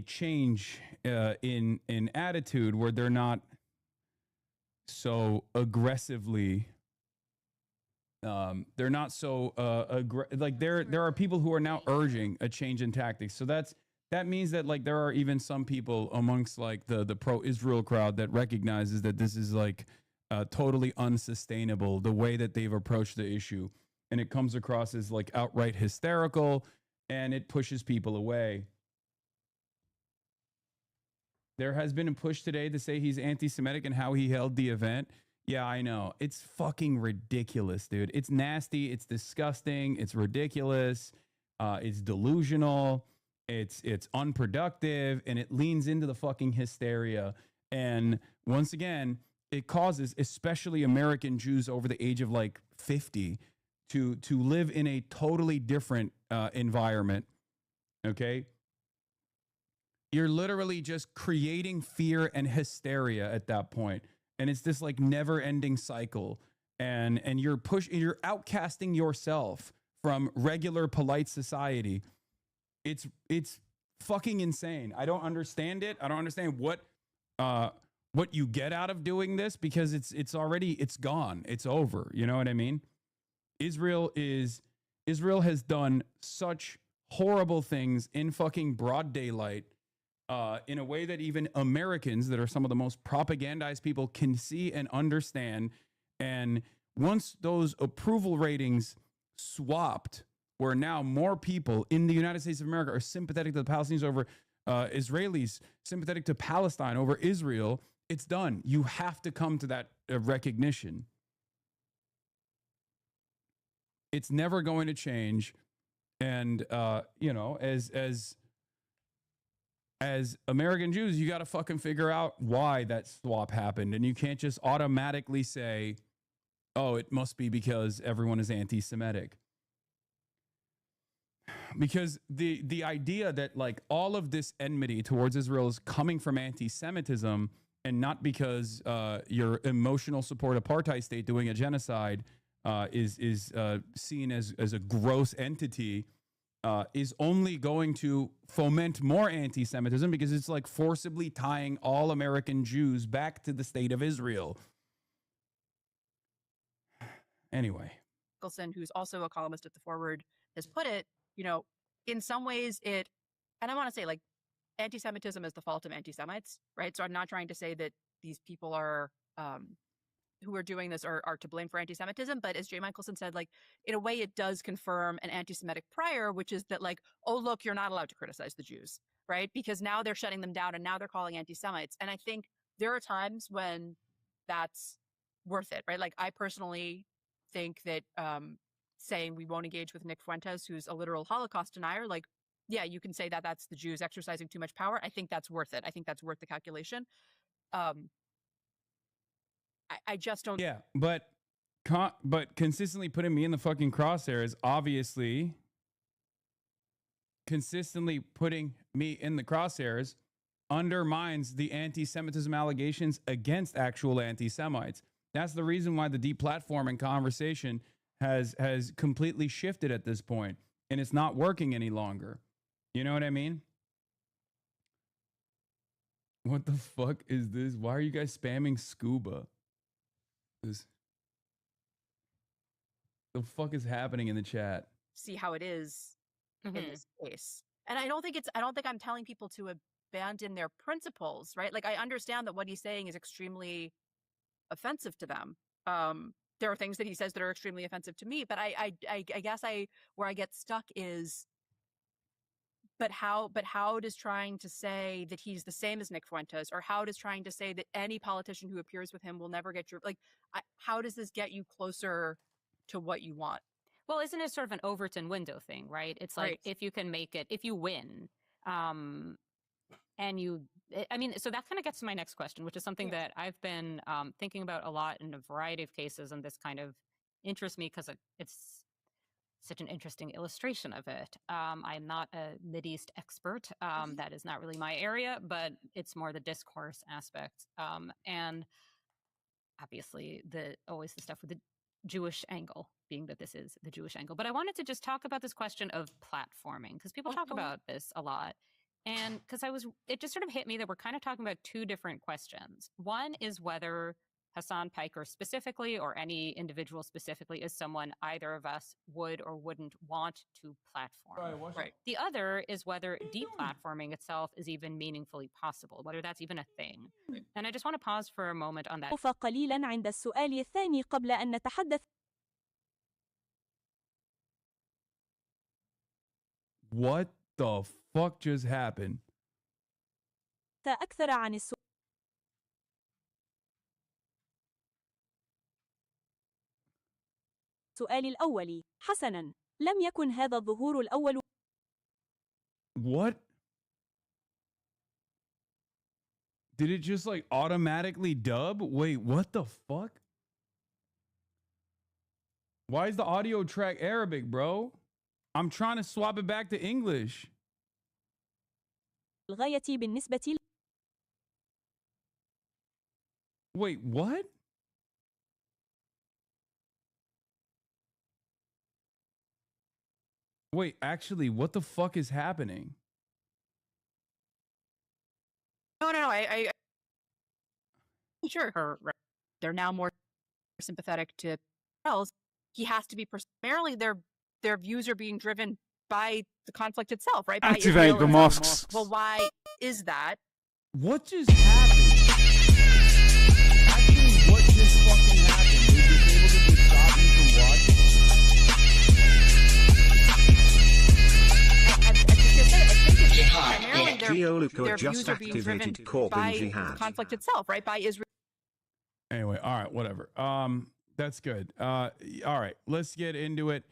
Speaker 3: change in attitude where they're not so aggressively. They're not so like there are people who are now urging a change in tactics. So that means that like there are even some people amongst like the pro-Israel crowd that recognizes that this is like totally unsustainable, the way that they've approached the issue, and it comes across as like outright hysterical, and it pushes people away. There has been a push today to say he's anti-Semitic and how he held the event. Yeah, I know. It's fucking ridiculous, dude. It's nasty. It's disgusting. It's ridiculous. It's delusional. It's unproductive, and it leans into the fucking hysteria. And once again, it causes especially American Jews over the age of like 50 to live in a totally different environment. Okay? You're literally just creating fear and hysteria at that point. And it's this like never ending cycle. And you're outcasting yourself from regular polite society. It's fucking insane. I don't understand it. I don't understand what you get out of doing this, because it's gone. It's over. You know what I mean? Israel has done such horrible things in fucking broad daylight, in a way that even Americans, that are some of the most propagandized people, can see and understand. And once those approval ratings swapped, where now more people in the United States of America are sympathetic to the Palestinians over Israelis, sympathetic to Palestine over Israel, it's done. You have to come to that recognition. It's never going to change. And, you know, as American Jews, you got to fucking figure out why that swap happened. And you can't just automatically say, oh, it must be because everyone is anti-Semitic. Because the idea that like all of this enmity towards Israel is coming from anti-Semitism and not because your emotional support apartheid state doing a genocide is seen as a gross entity is only going to foment more anti-Semitism, because it's like forcibly tying all American Jews back to the state of Israel. Anyway.
Speaker 4: Nicholson, who's also a columnist at The Forward, has put it, you know, in some ways and I want to say like anti-Semitism is the fault of anti-Semites, right? So I'm not trying to say that these people are, who are doing this are to blame for anti-Semitism, but as Jay Michelson said, like in a way it does confirm an anti-Semitic prior, which is that like, oh, look, you're not allowed to criticize the Jews, right? Because now they're shutting them down and now they're calling anti-Semites. And I think there are times when that's worth it, right? Like I personally think that saying we won't engage with Nick Fuentes, who's a literal Holocaust denier, like, yeah, you can say that that's the Jews exercising too much power. I think that's worth it. I think that's worth the calculation. I just don't.
Speaker 3: Yeah, but consistently putting me in the fucking crosshairs, obviously, consistently putting me in the crosshairs undermines the anti-Semitism allegations against actual anti-Semites. That's the reason why the deplatforming conversation has completely shifted at this point, and it's not working any longer. You know what I mean? What the fuck is this? Why are you guys spamming scuba? The fuck is happening in the chat?
Speaker 4: See how it is in this case. And I don't think I'm telling people to abandon their principles, right? Like I understand that what he's saying is extremely offensive to them. There are things that he says that are extremely offensive to me, but I guess where I get stuck is, but how does trying to say that he's the same as Nick Fuentes, or how does trying to say that any politician who appears with him will never get your, like, how does this get you closer to what you want?
Speaker 5: Well, isn't it sort of an Overton window thing, right? It's like, right. If you can make it, if you win, and you, I mean, so that kind of gets to my next question, which is something that I've been thinking about a lot in a variety of cases, and this kind of interests me because it's such an interesting illustration of it. I'm not a Mideast expert. That is not really my area, but it's more the discourse aspect. And obviously always the stuff with the Jewish angle, being that this is the Jewish angle. But I wanted to just talk about this question of platforming, because people talk about this a lot. And because it just sort of hit me that we're kind of talking about two different questions. One is whether Hassan Piker specifically, or any individual specifically, is someone either of us would or wouldn't want to platform.
Speaker 4: Right.
Speaker 5: The other is whether deplatforming itself is even meaningfully possible, whether that's even a thing. And I just want to pause for a moment on that.
Speaker 8: قليلا عند السؤال الثاني قبل أن نتحدث.
Speaker 3: What the fuck just happened?
Speaker 8: أكثر عن السؤال الأول. حسناً، لم يكن هذا الظهور الأول.
Speaker 3: What? Did it just like automatically dub? Wait, what the fuck? Why is the audio track Arabic, bro? I'm trying to swap it back to English.
Speaker 8: الغاية بالنسبة.
Speaker 3: Wait, what? Wait, actually, what the fuck is happening?
Speaker 4: No. I sure. They're now more sympathetic to else. He has to be primarily their views are being driven by the conflict itself, right?
Speaker 2: Activate the mosques.
Speaker 4: Well, why is that?
Speaker 3: What just happened? Actually, what just fucking happened? They disabled it to stop me from watching?
Speaker 9: Sholuko
Speaker 4: views
Speaker 9: just
Speaker 4: are being driven
Speaker 9: activated Corbyn
Speaker 4: by the
Speaker 9: Jihad.
Speaker 4: conflict itself, right? By Israel.
Speaker 3: Anyway, all right, whatever. That's good. All right, let's get into it.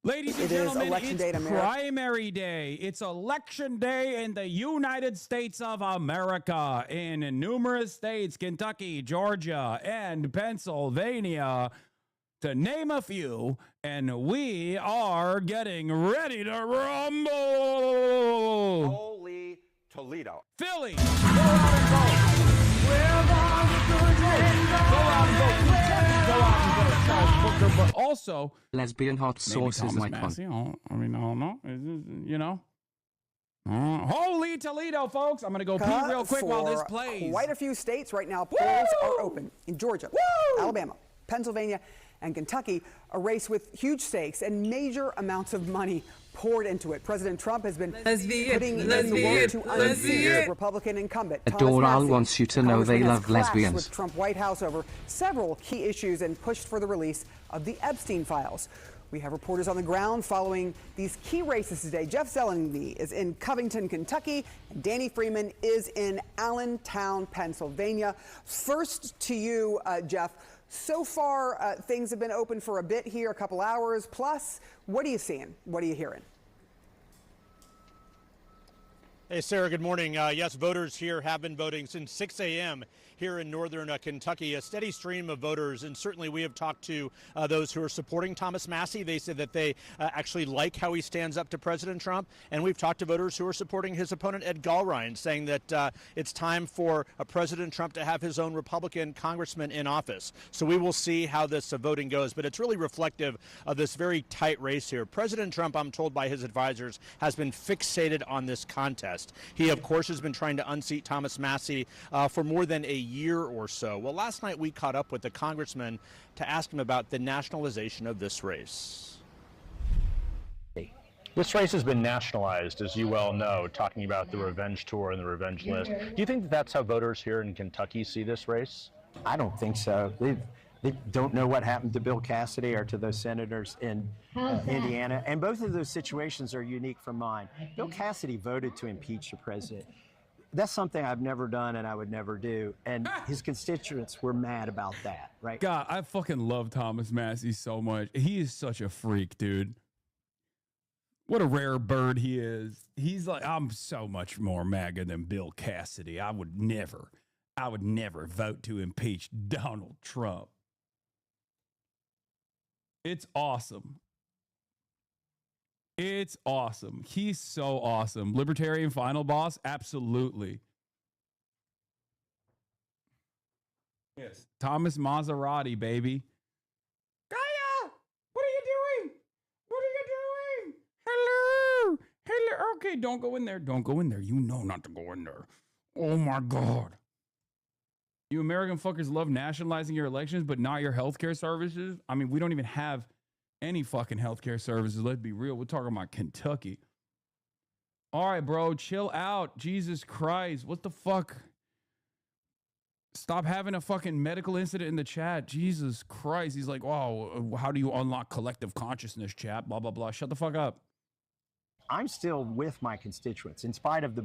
Speaker 3: Ladies and gentlemen, it's primary day. It's election day in the United States of America. In numerous states, Kentucky, Georgia, and Pennsylvania, to name a few, and we are getting ready to rumble.
Speaker 10: Holy Toledo.
Speaker 3: Philly, go out and vote. Go out and vote. Kentucky, go out and vote. Charles Booker, but also
Speaker 11: lesbian hot sauce is my
Speaker 3: Massey. I don't know. You know. Holy Toledo, folks. I'm going to go pee real quick while this plays.
Speaker 12: Quite a few states right now, polls are open. In Georgia, Alabama, Pennsylvania, and Kentucky, a race with huge stakes and major amounts of money poured into it. President Trump has been putting in the work to unseat Republican incumbent
Speaker 11: Doral wants you to know they love lesbians.
Speaker 12: With Trump White House over several key issues and pushed for the release of the Epstein files. We have reporters on the ground following these key races today. Jeff Zeleny is in Covington, Kentucky, and Danny Freeman is in Allentown, Pennsylvania. First to you, Jeff. So far, things have been open for a bit here, a couple hours. Plus, what are you seeing? What are you hearing?
Speaker 13: Hey, Sarah, good morning. Yes, voters here have been voting since 6 a.m. here in northern Kentucky, a steady stream of voters. And certainly we have talked to those who are supporting Thomas Massie. They said that they actually like how he stands up to President Trump. And we've talked to voters who are supporting his opponent, Ed Gallrein, saying that it's time for President Trump to have his own Republican congressman in office. So we will see how this voting goes. But it's really reflective of this very tight race here. President Trump, I'm told by his advisors, has been fixated on this contest. He, of course, has been trying to unseat Thomas Massie for more than a year or so. Well, last night we caught up with the congressman to ask him about the nationalization of this race.
Speaker 14: This race has been nationalized, as you well know, talking about the revenge tour and the revenge list. Do you think that that's how voters here in Kentucky see this race?
Speaker 15: I don't think so. They don't know what happened to Bill Cassidy or to those senators in Indiana. And both of those situations are unique from mine. Bill Cassidy voted to impeach the president. That's something I've never done and I would never do. And his constituents were mad about that, right?
Speaker 3: God, I fucking love Thomas Massie so much. He is such a freak, dude. What a rare bird he is. He's like, I'm so much more MAGA than Bill Cassidy. I would never vote to impeach Donald Trump. It's awesome. It's awesome. He's so awesome. Libertarian final boss? Absolutely. Yes. Thomas Maserati, baby. Gaia! What are you doing? What are you doing? Hello! Hello! Okay, don't go in there. Don't go in there. You know not to go in there. Oh my God. You American fuckers love nationalizing your elections, but not your healthcare services. I mean, we don't even have any fucking healthcare services. Let's be real. We're talking about Kentucky. All right, bro, chill out. Jesus Christ. What the fuck? Stop having a fucking medical incident in the chat. Jesus Christ. He's like, wow, how do you unlock collective consciousness, chat? Blah, blah, blah. Shut the fuck up.
Speaker 15: I'm still with my constituents, in spite of the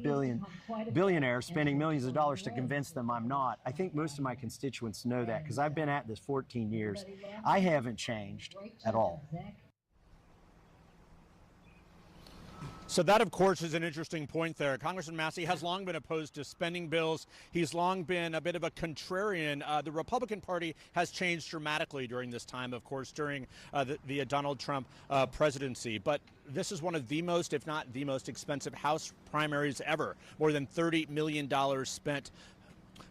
Speaker 15: billionaires spending millions of dollars to convince them I'm not. I think most of my constituents know that because I've been at this 14 years. I haven't changed at all.
Speaker 13: So that, of course, is an interesting point there. Congressman Massie has long been opposed to spending bills. He's long been a bit of a contrarian. The Republican Party has changed dramatically during this time, of course, during the Donald Trump presidency. But this is one of the most, if not the most expensive House primaries ever. More than $30 million spent.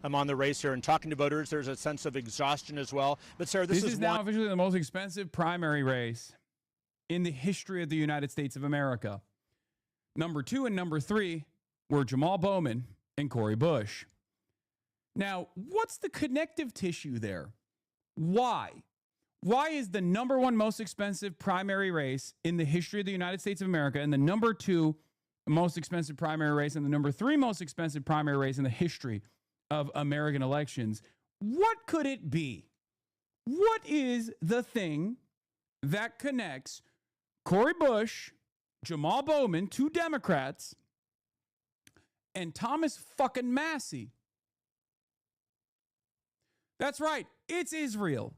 Speaker 13: I'm on the race here and talking to voters. There's a sense of exhaustion as well. But, Sarah, this is
Speaker 3: now officially the most expensive primary race in the history of the United States of America. Number 2 and number 3 were Jamal Bowman and Cori Bush. Now, what's the connective tissue there? Why? Why is the number 1 most expensive primary race in the history of the United States of America and the number 2 most expensive primary race and the number 3 most expensive primary race in the history of American elections? What could it be? What is the thing that connects Cori Bush, Jamal Bowman, 2 Democrats, and Thomas fucking Massey. That's right. It's Israel.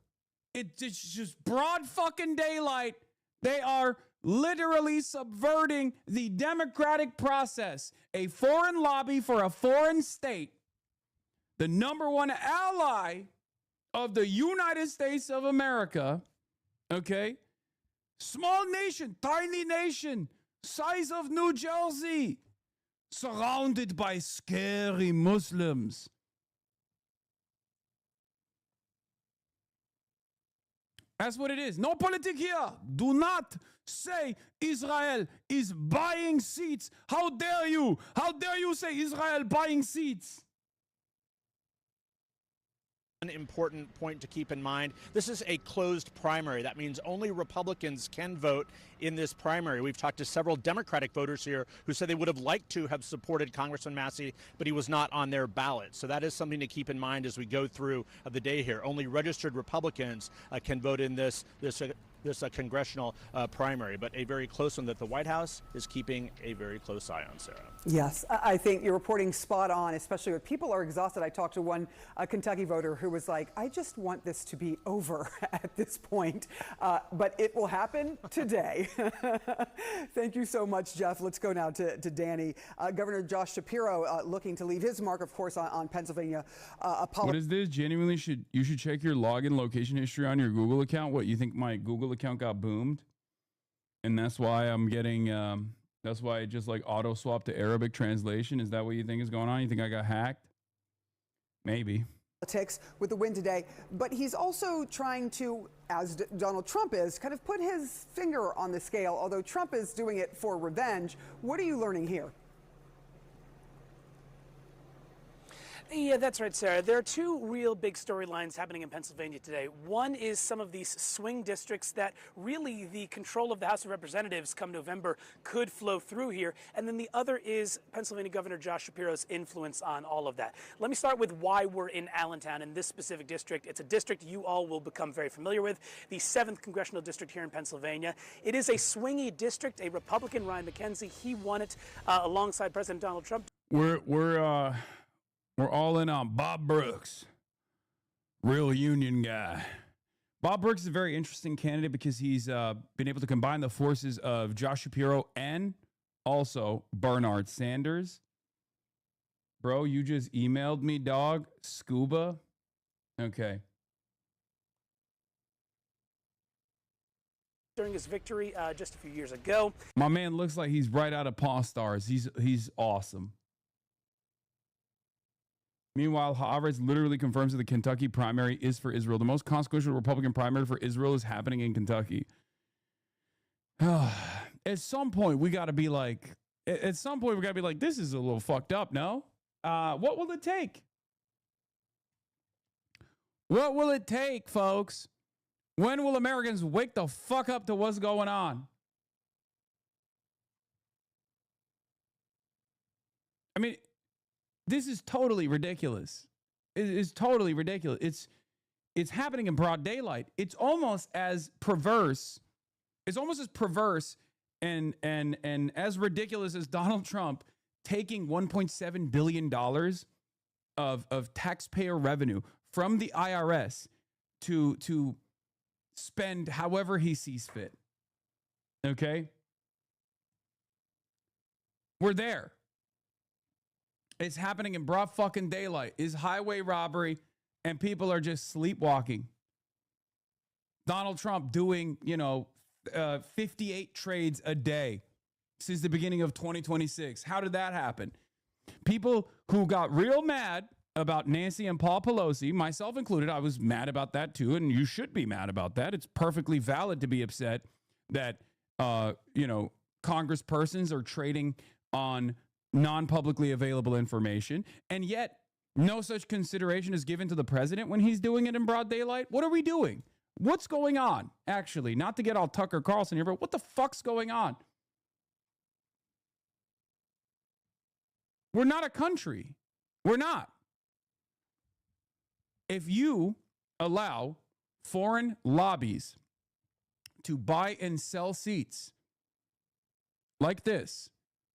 Speaker 3: It's just broad fucking daylight. They are literally subverting the democratic process. A foreign lobby for a foreign state. The number one ally of the United States of America. Okay? Small nation, tiny nation, size of New Jersey. Surrounded by scary Muslims. That's what it is. No politics here. Do not say Israel is buying seats. How dare you? How dare you say Israel buying seats?
Speaker 13: An important point to keep in mind. This is a closed primary. That means only Republicans can vote in this primary. We've talked to several Democratic voters here who said they would have liked to have supported Congressman Massey, but he was not on their ballot. So that is something to keep in mind as we go through the day here. Only registered Republicans can vote in this congressional primary, but a very close one that the White House is keeping a very close eye on, Sarah.
Speaker 12: Yes, I think you're reporting spot on, especially when people are exhausted. I talked to one Kentucky voter who was like, I just want this to be over at this point, but it will happen today. Thank you so much, Jeff. Let's go now to Danny. Governor Josh Shapiro looking to leave his mark, of course, on Pennsylvania.
Speaker 3: What is this? Genuinely, you should check your login location history on your Google account. What, you think my Google account got boomed? And that's why I'm getting, that's why I just like auto swap to Arabic translation. Is that what you think is going on? You think I got hacked? Maybe.
Speaker 12: Politics with the win today, but he's also trying to, as Donald Trump is, kind of put his finger on the scale, although Trump is doing it for revenge. What are you learning here?
Speaker 9: Yeah, that's right, Sarah. There are two real big storylines happening in Pennsylvania today. One is some of these swing districts that really the control of the House of Representatives come November could flow through here. And then the other is Pennsylvania Governor Josh Shapiro's influence on all of that. Let me start with why we're in Allentown in this specific district. It's a district you all will become very familiar with, the 7th Congressional District here in Pennsylvania. It is a swingy district. A Republican, Ryan McKenzie, he won it alongside President Donald Trump.
Speaker 3: We're all in on Bob Brooks, real union guy. Bob Brooks is a very interesting candidate because he's been able to combine the forces of Josh Shapiro and also Bernard Sanders. Bro, you just emailed me, dog. Scuba. Okay.
Speaker 9: During his victory just a few years ago.
Speaker 3: My man looks like he's right out of Pawn Stars. He's awesome. Meanwhile, Haaretz literally confirms that the Kentucky primary is for Israel. The most consequential Republican primary for Israel is happening in Kentucky. At some point, we got to be like, this is a little fucked up, no? What will it take? What will it take, folks? When will Americans wake the fuck up to what's going on? I mean, this is totally ridiculous. It is totally ridiculous. It's happening in broad daylight. It's almost as perverse. It's almost as perverse and as ridiculous as Donald Trump taking $1.7 billion of taxpayer revenue from the IRS to spend however he sees fit. Okay? We're there. It's happening in broad fucking daylight. It's highway robbery, and people are just sleepwalking. Donald Trump doing, 58 trades a day since the beginning of 2026. How did that happen? People who got real mad about Nancy and Paul Pelosi, myself included, I was mad about that too, and you should be mad about that. It's perfectly valid to be upset that, congresspersons are trading on non-publicly available information, and yet no such consideration is given to the president when he's doing it in broad daylight. What are we doing? What's going on? Actually, not to get all Tucker Carlson here, but what the fuck's going on? We're not a country. We're not. If you allow foreign lobbies to buy and sell seats like this,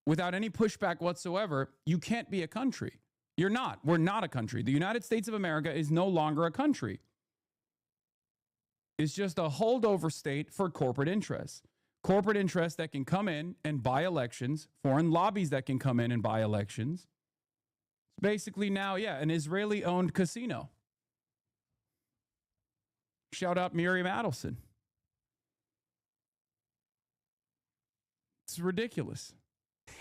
Speaker 3: without any pushback whatsoever, you can't be a country. You're not. We're not a country. The United States of America is no longer a country. It's just a holdover state for corporate interests. Corporate interests that can come in and buy elections, foreign lobbies that can come in and buy elections. It's basically now, an Israeli-owned casino. Shout out Miriam Adelson. It's ridiculous.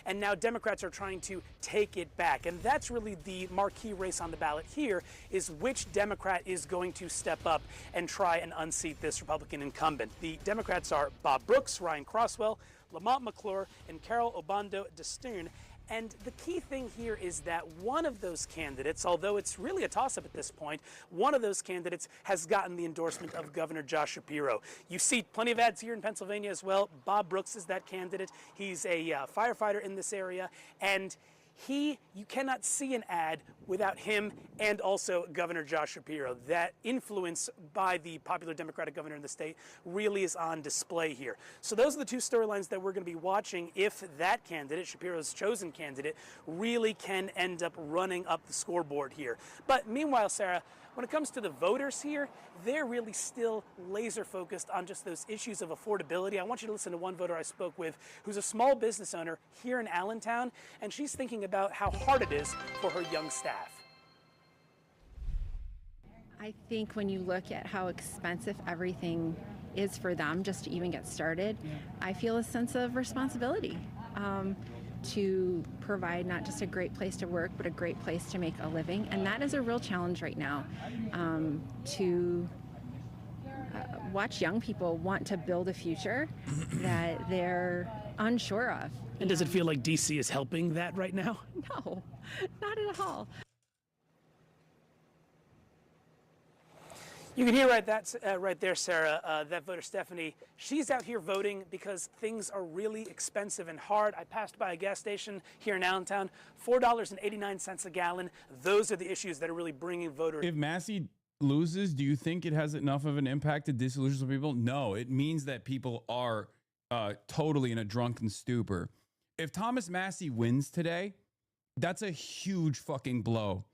Speaker 9: And now Democrats are trying to take it back. And that's really the marquee race on the ballot here, is which Democrat is going to step up and try and unseat this Republican incumbent. The Democrats are Bob Brooks, Ryan Crosswell, Lamont McClure, and Carol Obando de Stern. And the key thing here is that one of those candidates, although it's really a toss-up at this point, one of those candidates has gotten the endorsement of Governor Josh Shapiro. You see plenty of ads here in Pennsylvania as well. Bob Brooks is that candidate. He's a firefighter in this area, and you cannot see an ad without him and also Governor Josh Shapiro. That influence by the popular Democratic governor in the state really is on display here. So those are the two storylines that we're going to be watching if that candidate, Shapiro's chosen candidate, really can end up running up the scoreboard here. But meanwhile, Sarah, when it comes to the voters here, they're really still laser focused on just those issues of affordability. I want you to listen to one voter I spoke with who's a small business owner here in Allentown, and she's thinking about how hard it is for her young staff.
Speaker 10: I think when you look at how expensive everything is for them just to even get started, I feel a sense of responsibility to provide not just a great place to work, but a great place to make a living. And that is a real challenge right now, to watch young people want to build a future that they're unsure of.
Speaker 9: And does it feel like DC is helping that right now?
Speaker 10: No, not at all.
Speaker 9: You can hear right there, Sarah, that voter Stephanie. She's out here voting because things are really expensive and hard. I passed by a gas station here in Allentown, $4.89 a gallon. Those are the issues that are really bringing voters.
Speaker 3: If Massey loses, do you think it has enough of an impact to disillusion some people? No, it means that people are totally in a drunken stupor. If Thomas Massey wins today, that's a huge fucking blow.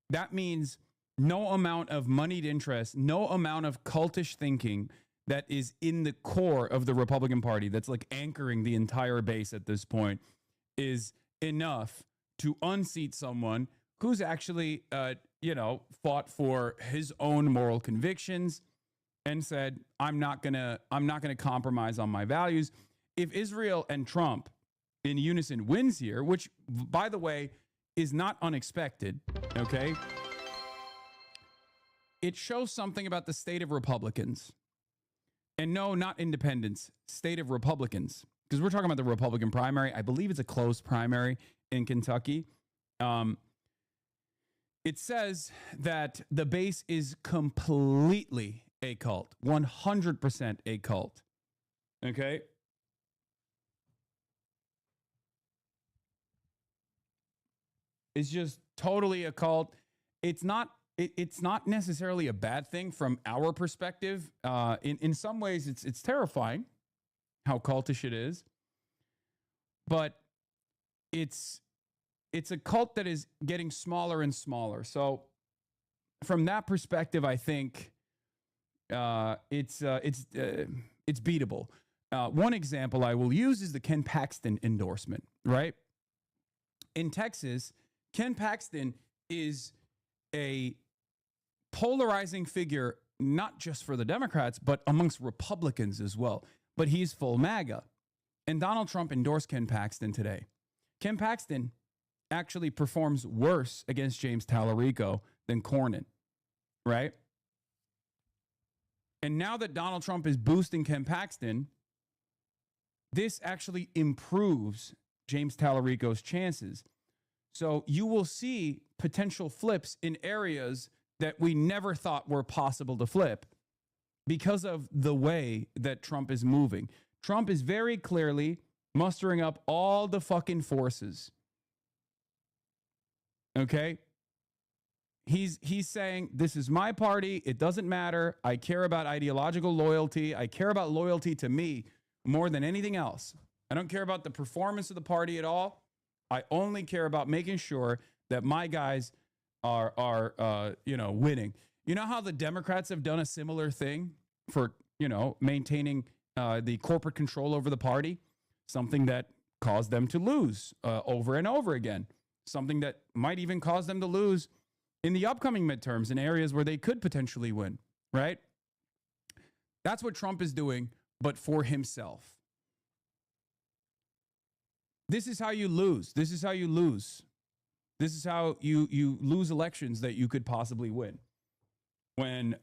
Speaker 3: That means no amount of moneyed interest, no amount of cultish thinking that is in the core of the Republican Party, that's like anchoring the entire base at this point, is enough to unseat someone who's actually, fought for his own moral convictions and said, I'm not gonna compromise on my values. If Israel and Trump in unison wins here, which, by the way, is not unexpected, okay? It shows something about the state of Republicans. And no, not independents, state of Republicans. Because we're talking about the Republican primary. I believe it's a closed primary in Kentucky. It says that the base is completely a cult, 100% a cult. Okay? It's just totally a cult. It's not necessarily a bad thing from our perspective. In some ways, it's terrifying how cultish it is. But it's a cult that is getting smaller and smaller. So from that perspective, I think it's beatable. One example I will use is the Ken Paxton endorsement, right? In Texas, Ken Paxton is a polarizing figure, not just for the Democrats, but amongst Republicans as well. But he's full MAGA. And Donald Trump endorsed Ken Paxton today. Ken Paxton actually performs worse against James Tallarico than Cornyn, right? And now that Donald Trump is boosting Ken Paxton, this actually improves James Tallarico's chances. So you will see potential flips in areas that we never thought were possible to flip because of the way that Trump is moving. Trump is very clearly mustering up all the fucking forces. Okay? He's saying, this is my party. It doesn't matter. I care about ideological loyalty. I care about loyalty to me more than anything else. I don't care about the performance of the party at all. I only care about making sure that my guys are winning. You know how the Democrats have done a similar thing for, maintaining the corporate control over the party, something that caused them to lose over and over again, something that might even cause them to lose in the upcoming midterms in areas where they could potentially win, right? That's what Trump is doing, but for himself. This is how you lose. This is how you lose. This is how you lose elections that you could possibly win. When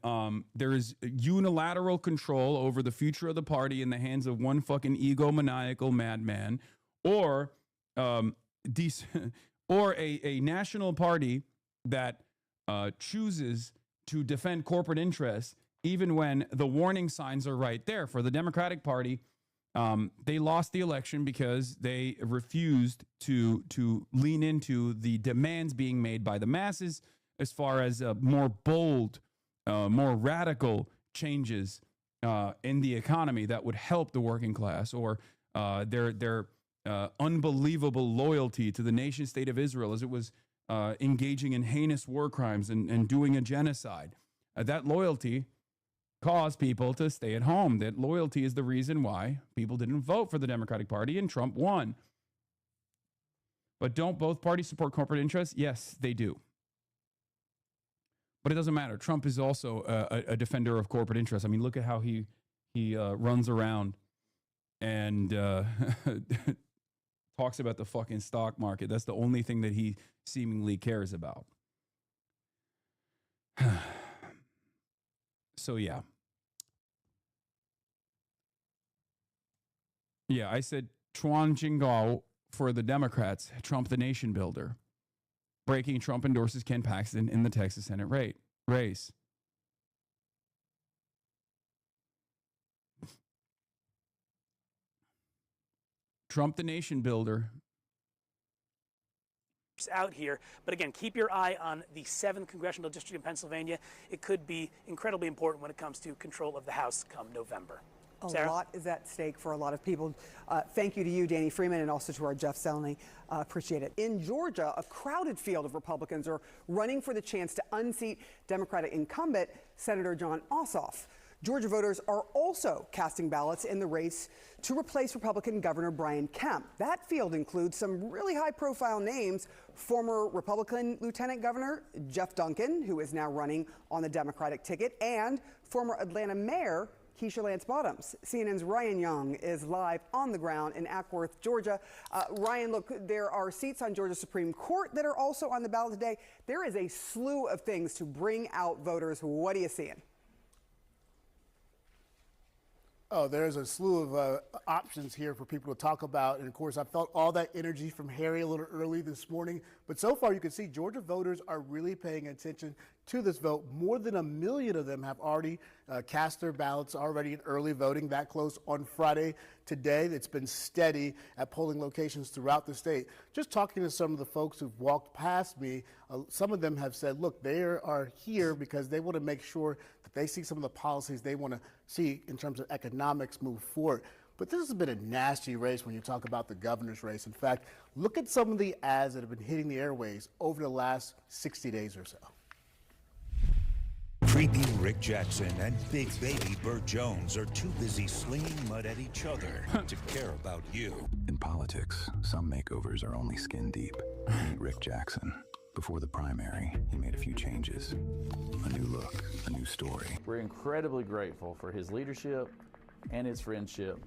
Speaker 3: there is unilateral control over the future of the party in the hands of one fucking egomaniacal madman, or a national party that chooses to defend corporate interests, even when the warning signs are right there. For the Democratic Party, they lost the election because they refused to lean into the demands being made by the masses as far as more bold, more radical changes in the economy that would help the working class, or their unbelievable loyalty to the nation state of Israel as it was engaging in heinous war crimes and doing a genocide. That loyalty caused people to stay at home. That loyalty is the reason why people didn't vote for the Democratic Party and Trump won. But don't both parties support corporate interests? Yes, they do. But it doesn't matter. Trump is also a defender of corporate interests. I mean, look at how he runs around and talks about the fucking stock market. That's the only thing that he seemingly cares about. So, yeah. Yeah, I said Chuan Jingao for the Democrats, Trump the nation builder. Breaking, Trump endorses Ken Paxton in the Texas Senate race. Trump the nation builder.
Speaker 9: Out here, but again, keep your eye on the 7th congressional district in Pennsylvania. It could be incredibly important when it comes to control of the House come November.
Speaker 12: A lot is at stake for a lot of people. Thank you to you, Danny Freeman, and also to our Jeff Selny. Appreciate it. In Georgia, a crowded field of Republicans are running for the chance to unseat Democratic incumbent Senator John Ossoff. Georgia voters are also casting ballots in the race to replace Republican Governor Brian Kemp. That field includes some really high-profile names: former Republican Lieutenant Governor Jeff Duncan, who is now running on the Democratic ticket, and former Atlanta Mayor Keisha Lance Bottoms. CNN's Ryan Young is live on the ground in Ackworth, Georgia. Ryan, look, there are seats on Georgia Supreme Court that are also on the ballot today. There is a slew of things to bring out voters. What are you seeing?
Speaker 16: Oh, there's a slew of options here for people to talk about. And of course, I felt all that energy from Harry a little early this morning. But so far, you can see Georgia voters are really paying attention to this vote. More than 1 million of them have already cast their ballots already in early voting. That closed on Friday. Today, it's been steady at polling locations throughout the state. Just talking to some of the folks who've walked past me, some of them have said, look, they are here because they want to make sure that they see some of the policies they want to see in terms of economics move forward. But this has been a nasty race when you talk about the governor's race. In fact, look at some of the ads that have been hitting the airways over the last 60 days or so.
Speaker 17: Creepy Rick Jackson and Big Baby Burt Jones are too busy slinging mud at each other to care about you.
Speaker 18: In politics, some makeovers are only skin deep. Meet Rick Jackson. Before the primary, he made a few changes. A new look, a new story.
Speaker 19: We're incredibly grateful for his leadership and his friendship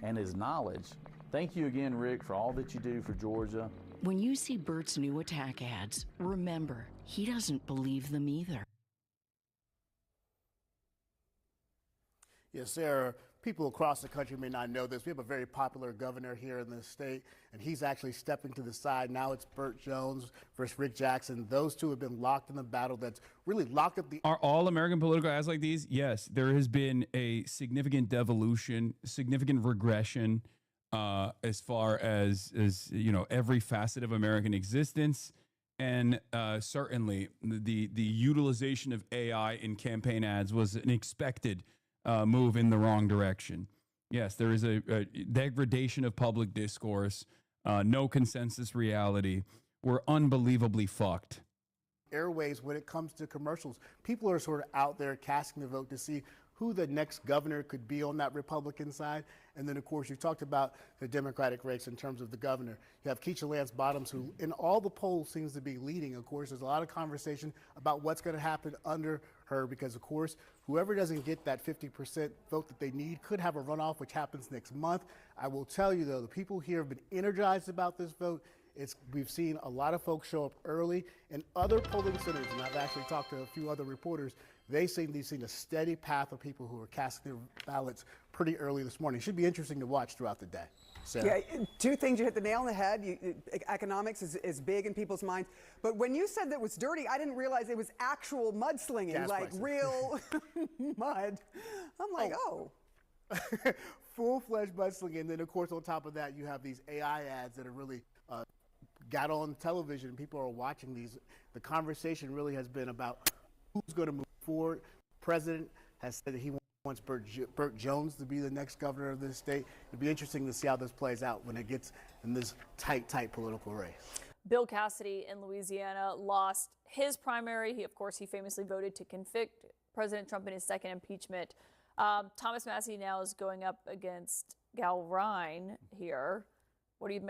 Speaker 19: and his knowledge. Thank you again, Rick, for all that you do for Georgia.
Speaker 20: When you see Bert's new attack ads, remember, he doesn't believe them either.
Speaker 16: Yes, Sarah, people across the country may not know this. We have a very popular governor here in the state, and he's actually stepping to the side. Now it's Burt Jones versus Rick Jackson. Those two have been locked in the battle that's really locked up the...
Speaker 3: Are all American political ads like these? Yes, there has been a significant devolution, significant regression as far as every facet of American existence. And certainly the utilization of AI in campaign ads was an expected move in the wrong direction. Yes, there is a degradation of public discourse, no consensus reality. We're unbelievably fucked.
Speaker 16: Airways when it comes to commercials. People are sort of out there casting the vote to see who the next governor could be on that Republican side. And then, of course, you talked about the Democratic race in terms of the governor. You have Keisha Lance Bottoms, who in all the polls seems to be leading. Of course, there's a lot of conversation about what's going to happen under her because, of course, whoever doesn't get that 50% vote that they need could have a runoff, which happens next month. I will tell you, though, the people here have been energized about this vote. We've seen a lot of folks show up early in other polling centers, and I've actually talked to a few other reporters. They've seen a steady path of people who are casting their ballots pretty early this morning. It should be interesting to watch throughout the day. Sarah.
Speaker 12: Yeah, two things. You hit the nail on the head. Economics is big in people's minds. But when you said that it was dirty, I didn't realize it was actual mudslinging,
Speaker 16: Gas
Speaker 12: like
Speaker 16: prices.
Speaker 12: real mud. I'm like, oh.
Speaker 16: Full-fledged mudslinging. And then, of course, on top of that, you have these AI ads that are really got on television. People are watching these. The conversation really has been about who's going to move forward. President has said that he wants Burt Jones to be the next governor of this state. It'll be interesting to see how this plays out when it gets in this tight political race.
Speaker 2: Bill Cassidy in Louisiana lost his primary. He famously voted to convict President Trump in his second impeachment. Thomas Massie now is going up against Gal Ryan here. What do you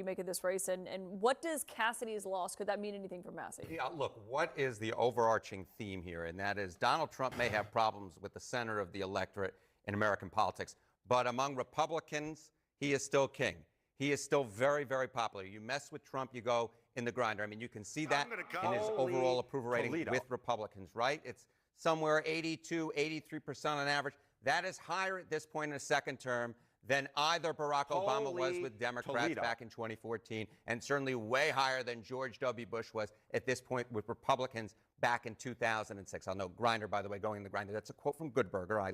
Speaker 2: make of this race, and what does Cassidy's loss, could that mean anything for Massie?
Speaker 21: Yeah, look, what is the overarching theme here? And that is Donald Trump may have problems with the center of the electorate in American politics, but among Republicans, he is still king. He is still very, very popular. You mess with Trump, you go in the grinder. I mean, you can see that in his overall approval rating with Republicans, right? It's somewhere 82, 83% on average. That is higher at this point in a second term than either Barack Obama was with Democrats back in 2014, and certainly way higher than George W. Bush was at this point with Republicans back in 2006. I'll note Grinder, by the way, going in the grinder. That's a quote from Good Burger. I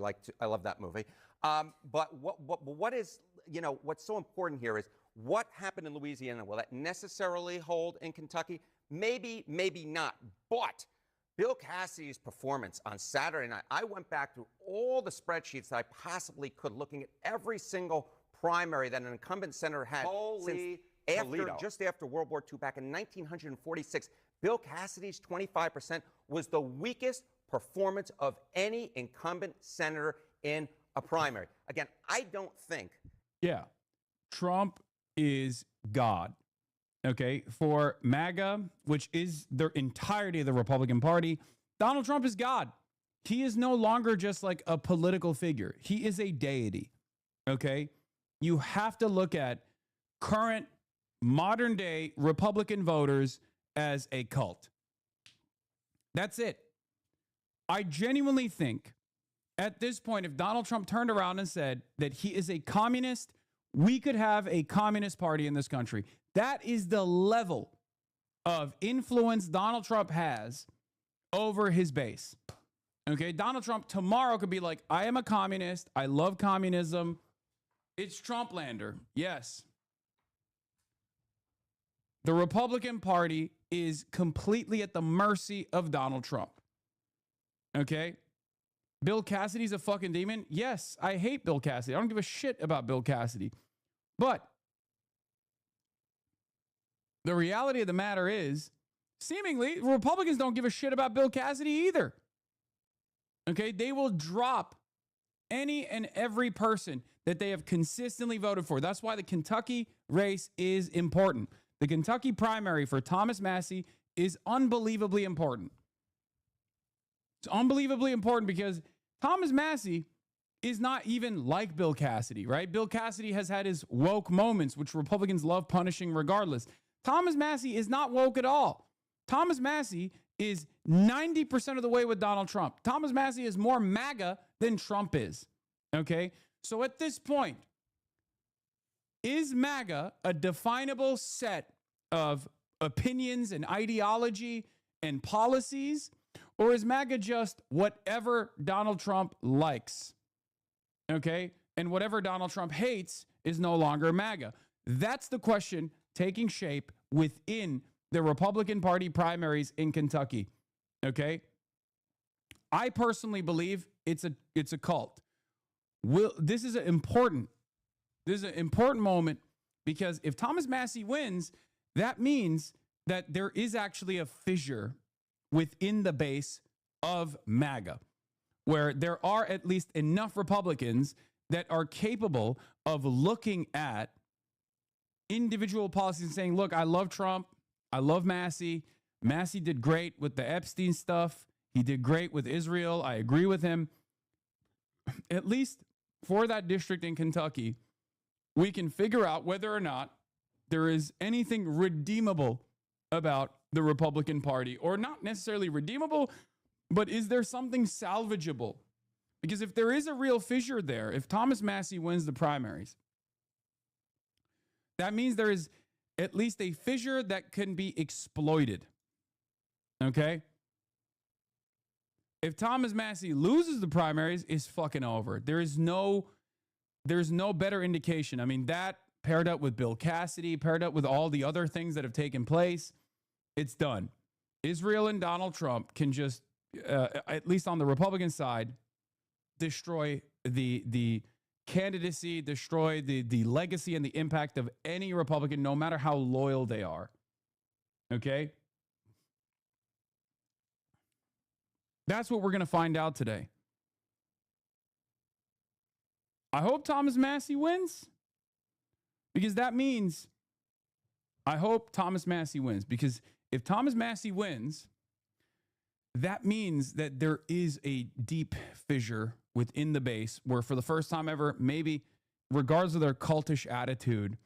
Speaker 21: love that movie. But what is, what's so important here is what happened in Louisiana. Will that necessarily hold in Kentucky? Maybe, maybe not. But Bill Cassidy's performance on Saturday night, I went back through all the spreadsheets that I possibly could, looking at every single primary that an incumbent senator had just after World War II, back in 1946. Bill Cassidy's 25% was the weakest performance of any incumbent senator in a primary. Again, I don't think.
Speaker 3: Yeah, Trump is God. Okay, for MAGA, which is the entirety of the Republican Party, Donald Trump is God. He is no longer just like a political figure. He is a deity. Okay, you have to look at current modern day Republican voters as a cult. That's it. I genuinely think at this point, if Donald Trump turned around and said that he is a communist, we could have a communist party in this country. That is the level of influence Donald Trump has over his base. Okay, Donald Trump tomorrow could be like, I am a communist. I love communism. It's Trumplander. Yes. The Republican Party is completely at the mercy of Donald Trump. Okay? Bill Cassidy's a fucking demon. Yes, I hate Bill Cassidy. I don't give a shit about Bill Cassidy. But the reality of the matter is, seemingly, Republicans don't give a shit about Bill Cassidy either. Okay? They will drop any and every person that they have consistently voted for. That's why the Kentucky race is important. The Kentucky primary for Thomas Massie is unbelievably important. It's unbelievably important because Thomas Massie is not even like Bill Cassidy, right? Bill Cassidy has had his woke moments, which Republicans love punishing regardless. Thomas Massie is not woke at all. Thomas Massie is 90% of the way with Donald Trump. Thomas Massie is more MAGA than Trump is. Okay? So at this point, is MAGA a definable set of opinions and ideology and policies? Or is MAGA just whatever Donald Trump likes? Okay? And whatever Donald Trump hates is no longer MAGA. That's the question taking shape within the Republican Party primaries in Kentucky. Okay? I personally believe it's a cult. This is an important moment, because if Thomas Massie wins, that means that there is actually a fissure within the base of MAGA, where there are at least enough Republicans that are capable of looking at individual policies and saying, look, I love Trump. I love Massie. Massie did great with the Epstein stuff. He did great with Israel. I agree with him. At least for that district in Kentucky, we can figure out whether or not there is anything redeemable about the Republican Party, or not necessarily redeemable, but is there something salvageable? Because if there is a real fissure there, if Thomas Massie wins the primaries, that means there is at least a fissure that can be exploited. Okay? If Thomas Massie loses the primaries, it's fucking over. There's no better indication. I mean, that paired up with Bill Cassidy, paired up with all the other things that have taken place, it's done. Israel and Donald Trump can just, at least on the Republican side, destroy the candidacy, destroy the legacy and the impact of any Republican, no matter how loyal they are. Okay? That's what we're going to find out today. I hope Thomas Massie wins, because that means I hope Thomas Massie wins, because if Thomas Massie wins, that means that there is a deep fissure within the base where, for the first time ever, maybe regardless of their cultish attitude,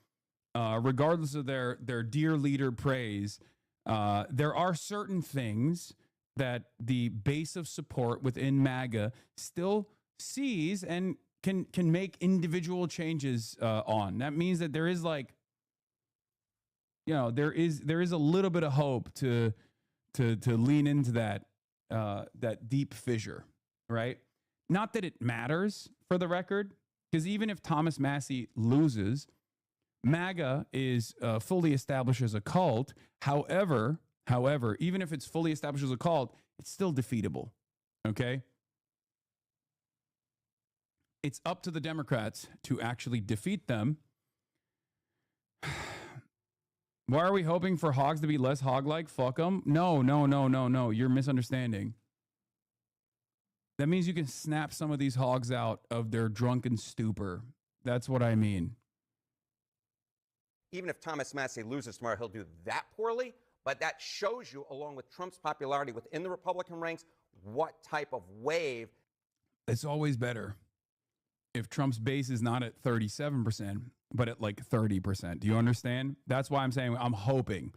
Speaker 3: regardless of their dear leader praise, there are certain things that the base of support within MAGA still sees and can make individual changes on. That means that there is, like, you know, there is a little bit of hope to lean into that deep fissure, right? Not that it matters, for the record, because even if Thomas Massie loses, MAGA is fully established as a cult. However, even if it's fully established as a cult, it's still defeatable, okay? It's up to the Democrats to actually defeat them. Why are we hoping for hogs to be less hog-like? Fuck them. No. You're misunderstanding. That means you can snap some of these hogs out of their drunken stupor. That's what I mean.
Speaker 21: Even if Thomas Massie loses tomorrow, he'll do that poorly. But that shows you, along with Trump's popularity within the Republican ranks, what type of wave.
Speaker 3: It's always better if Trump's base is not at 37%, but at like 30%. Do you understand? That's why I'm saying I'm hoping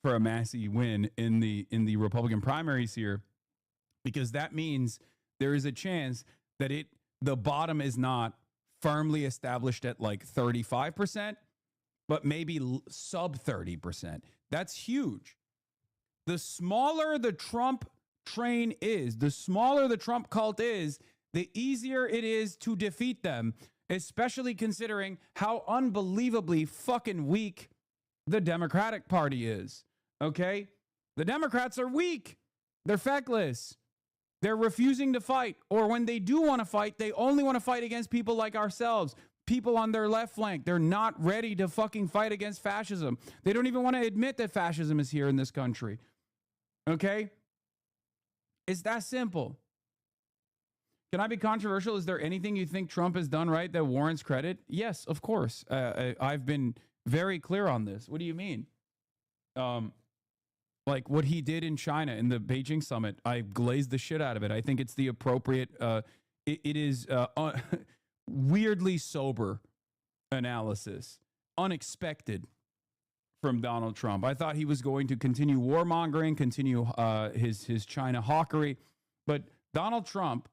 Speaker 3: for a Massie win in the Republican primaries here, because that means there is a chance that the bottom is not firmly established at like 35%, but maybe sub 30%. That's huge. The smaller the Trump train is, the smaller the Trump cult is, the easier it is to defeat them, especially considering how unbelievably fucking weak the Democratic Party is. Okay? The Democrats are weak. They're feckless. They're refusing to fight. Or when they do want to fight, they only want to fight against people like ourselves, people on their left flank. They're not ready to fucking fight against fascism. They don't even want to admit that fascism is here in this country. Okay? It's that simple. Can I be controversial? Is there anything you think Trump has done right that warrants credit? Yes, of course. I've been very clear on this. What do you mean? Like what he did in China in the Beijing summit, I glazed the shit out of it. I think it's the appropriate, it is weirdly sober analysis, unexpected from Donald Trump. I thought he was going to continue warmongering, continue his China hawkery, but Donald Trump